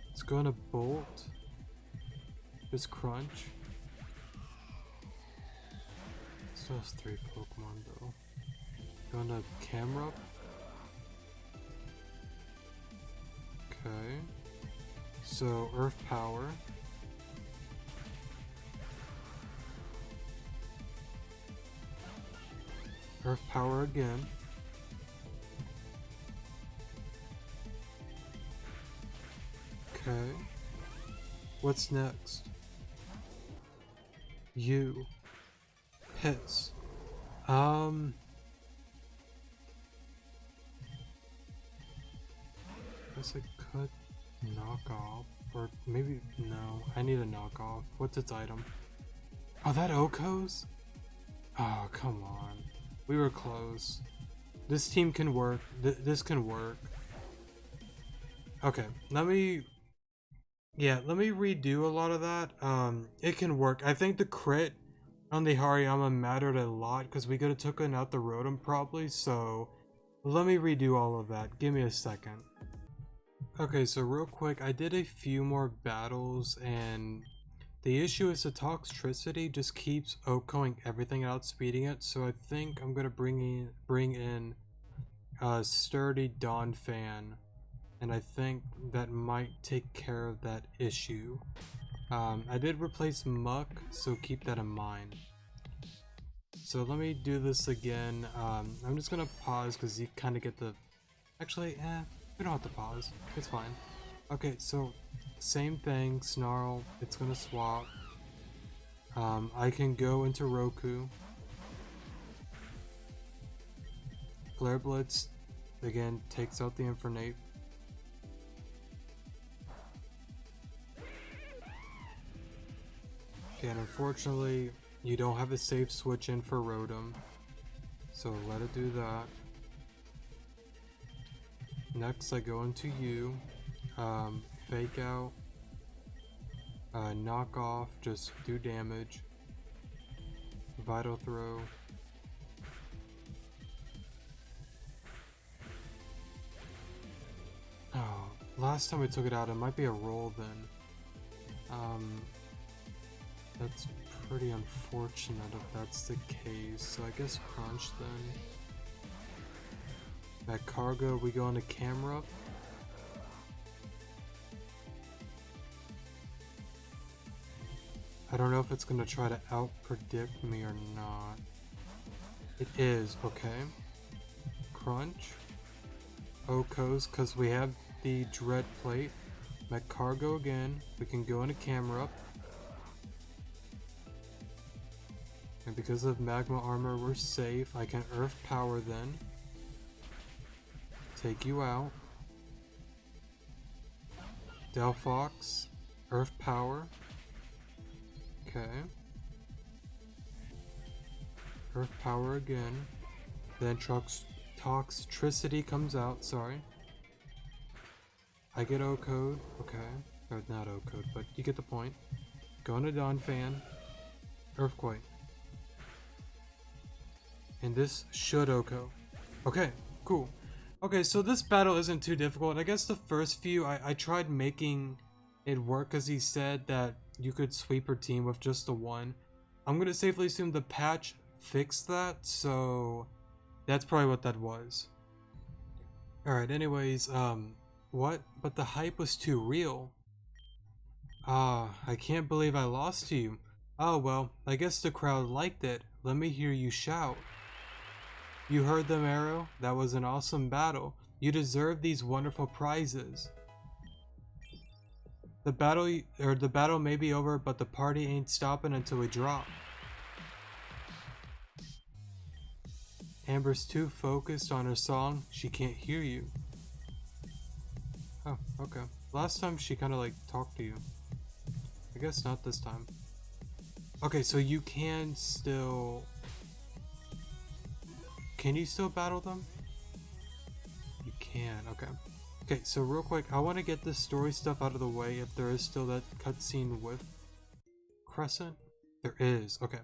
Let's go into Bolt. This Crunch. Still has 3 Pokemon though. Go into Camera. Okay. So Earth Power. Earth Power again. Okay. What's next? You. Hits. Guess I could knock off, or maybe no. I need a knockoff. What's its item? Oh, that Oko's? Oh, come on. We were close. This team can work. This can work. Okay, let me redo a lot of that. It can work. I think the crit on the Hariyama mattered a lot because we could have taken out the Rotom probably. So let me redo all of that. Give me a second. Okay, so real quick, I did a few more battles, and the issue is the Toxtricity just keeps Okoing everything and outspeeding it. So I think I'm gonna bring in Sturdy Dawn Fan, and I think that might take care of that issue. I did replace Muck, so keep that in mind. So let me do this again. I'm just gonna pause because you kind of get the... Actually, we don't have to pause. It's fine. Okay, so same thing. Snarl. It's gonna swap. I can go into Roku. Flare Blitz again takes out the Infernape. Okay, and unfortunately, you don't have a safe switch in for Rotom, so let it do that. Next, I go into you, Fake Out, Knock Off, just do damage, Vital Throw. Oh, Last time we took it out, it might be a roll then. That's pretty unfortunate if that's the case. So I guess crunch then. That cargo, we go into camera. I don't know if it's gonna try to out-predict me or not. It is, okay. Crunch. Okos, because we have the dread plate. Met cargo again. We can go into camera. And because of magma armor, we're safe. I can earth power then. Take you out. Delphox. Earth power. Okay. Earth power again. Then Toxtricity comes out, sorry. I get O-code, okay. Or not O-code, but you get the point. Go into Dawn Fan. Earthquake. And this should O-code. Okay, cool. Okay, so this battle isn't too difficult. I guess the first few, I tried making it work because he said that you could sweep her team with just the one. I'm gonna safely assume the patch fixed that, so that's probably what that was. Alright, anyways, what? But the hype was too real. Ah, I can't believe I lost to you. Oh well, I guess the crowd liked it. Let me hear you shout. You heard them, Arrow? That was an awesome battle. You deserve these wonderful prizes. The battle may be over, but the party ain't stopping until we drop. Amber's too focused on her song, she can't hear you. Oh, okay. Last time she kind of like talked to you. I guess not this time. Okay, so you can still... Can you still battle them? You can, okay. Okay, so real quick, I want to get this story stuff out of the way if there is still that cutscene with Crescent. There is, okay.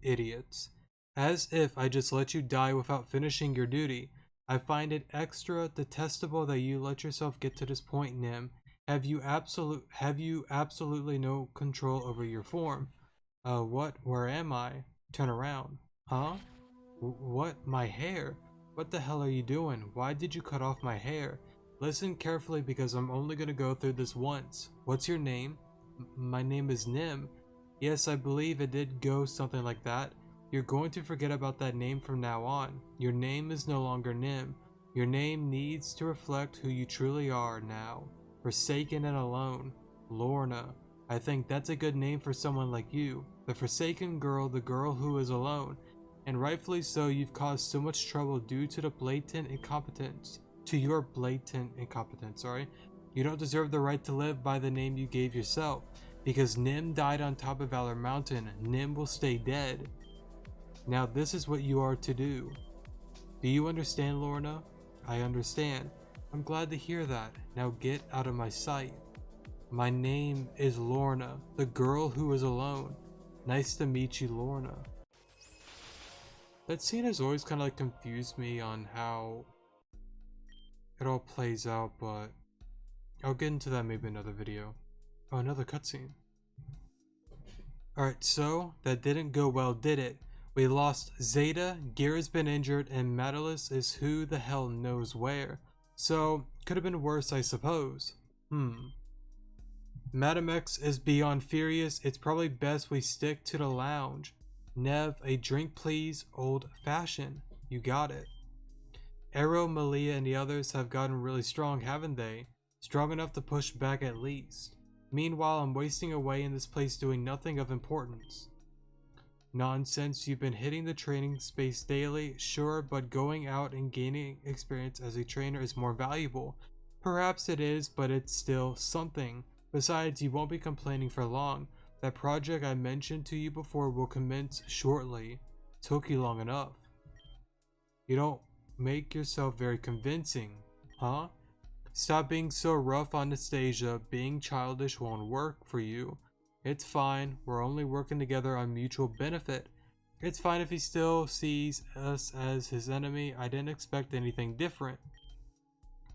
Idiots. As if I just let you die without finishing your duty. I find it extra detestable that you let yourself get to this point, Nim. Have you absolutely no control over your form? What? Where am I? Turn around. Huh? What? My hair? What the hell are you doing? Why did you cut off my hair? Listen carefully because I'm only gonna go through this once. What's your name? My name is Nim. Yes, I believe it did go something like that. You're going to forget about that name from now on. Your name is no longer Nim. Your name needs to reflect who you truly are now. Forsaken and alone. Lorna. I think that's a good name for someone like you. The Forsaken Girl, the girl who is alone. And rightfully so, you've caused so much trouble due to the blatant incompetence. To your blatant incompetence, sorry. You don't deserve the right to live by the name you gave yourself. Because Nim died on top of Valor Mountain, Nim will stay dead. Now this is what you are to do. Do you understand, Lorna? I understand. I'm glad to hear that. Now get out of my sight. My name is Lorna, the girl who is alone. Nice to meet you, Lorna. That scene has always kind of like confused me on how it all plays out, but I'll get into that maybe another video. Oh, another cutscene. Alright, so that didn't go well, did it? We lost Zeta, Geara's been injured, and Matalis is who the hell knows where. So, could have been worse, I suppose. Madam X is beyond furious. It's probably best we stick to the lounge. Nev, a drink please, old fashioned. You got it. Arrow, Malia, and the others have gotten really strong, haven't they? Strong enough to push back at least. Meanwhile, I'm wasting away in this place doing nothing of importance. Nonsense, you've been hitting the training space daily, sure, but going out and gaining experience as a trainer is more valuable. Perhaps it is, but it's still something. Besides, you won't be complaining for long. That project I mentioned to you before will commence shortly. Took you long enough. You don't make yourself very convincing, huh? Stop being so rough on Anastasia. Being childish won't work for you. It's fine. We're only working together on mutual benefit. It's fine if he still sees us as his enemy. I didn't expect anything different.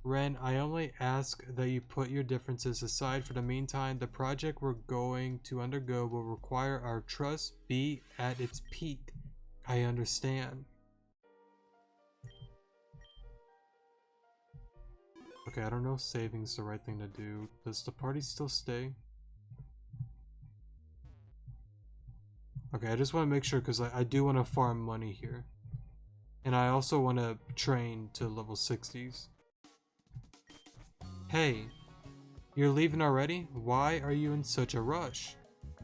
Ren, I only ask that you put your differences aside for the meantime. The project we're going to undergo will require our trust be at its peak. I understand. Okay, I don't know if saving's the right thing to do. Does the party still stay? Okay, I just want to make sure because I do want to farm money here. And I also want to train to level 60s. Hey, you're leaving already? Why are you in such a rush?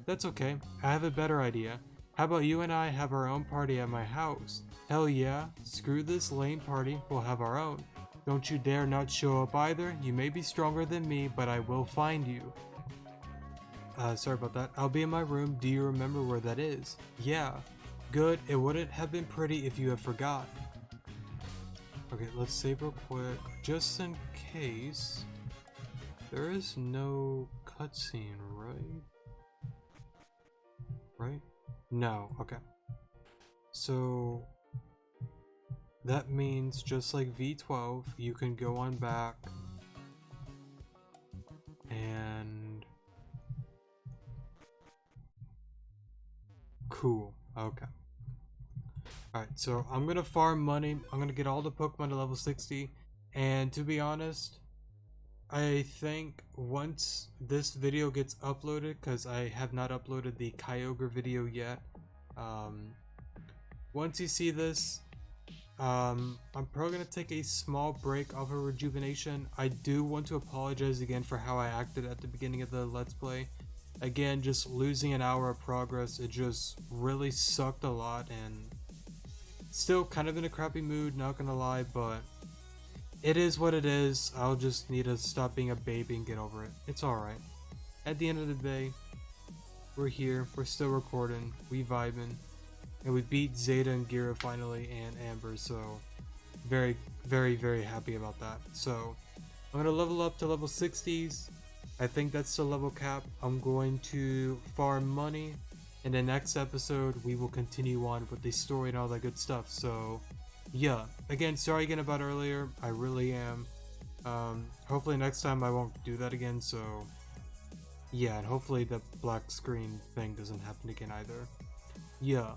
That's okay, I have a better idea. How about you and I have our own party at my house? Hell yeah, screw this lame party, we'll have our own. Don't you dare not show up either, you may be stronger than me, but I will find you. Sorry about that. I'll be in my room, do you remember where that is? Yeah. Good, it wouldn't have been pretty if you had forgot. Okay, let's save real quick, just in case. There is no cutscene, right? Right? No, okay. So that means just like V12, you can go on back and cool. Okay. Alright, so I'm gonna farm money. I'm gonna get all the Pokemon to level 60. And to be honest, I think once this video gets uploaded, because I have not uploaded the Kyogre video yet, once you see this, I'm probably gonna take a small break off of Rejuvenation. I do want to apologize again for how I acted at the beginning of the Let's Play. Again, just losing an hour of progress, it just really sucked a lot, and still kind of in a crappy mood, not gonna lie, but it is what it is. I'll just need to stop being a baby and get over it. It's alright. At the end of the day, we're here, we're still recording, we vibing, and we beat Zeta and Geara finally, and Amber, so very, very, very happy about that. So I'm gonna level up to level 60s. I think that's the level cap. I'm going to farm money. In the next episode, we will continue on with the story and all that good stuff. So yeah, again, sorry again about earlier. I really am. Hopefully next time I won't do that again. So yeah, and hopefully the black screen thing doesn't happen again either. Yeah.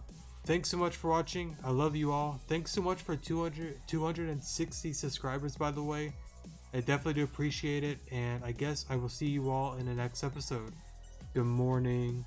Thanks so much for watching. I love you all. Thanks so much for 260 subscribers, by the way. I definitely do appreciate it, and I guess I will see you all in the next episode. Good morning,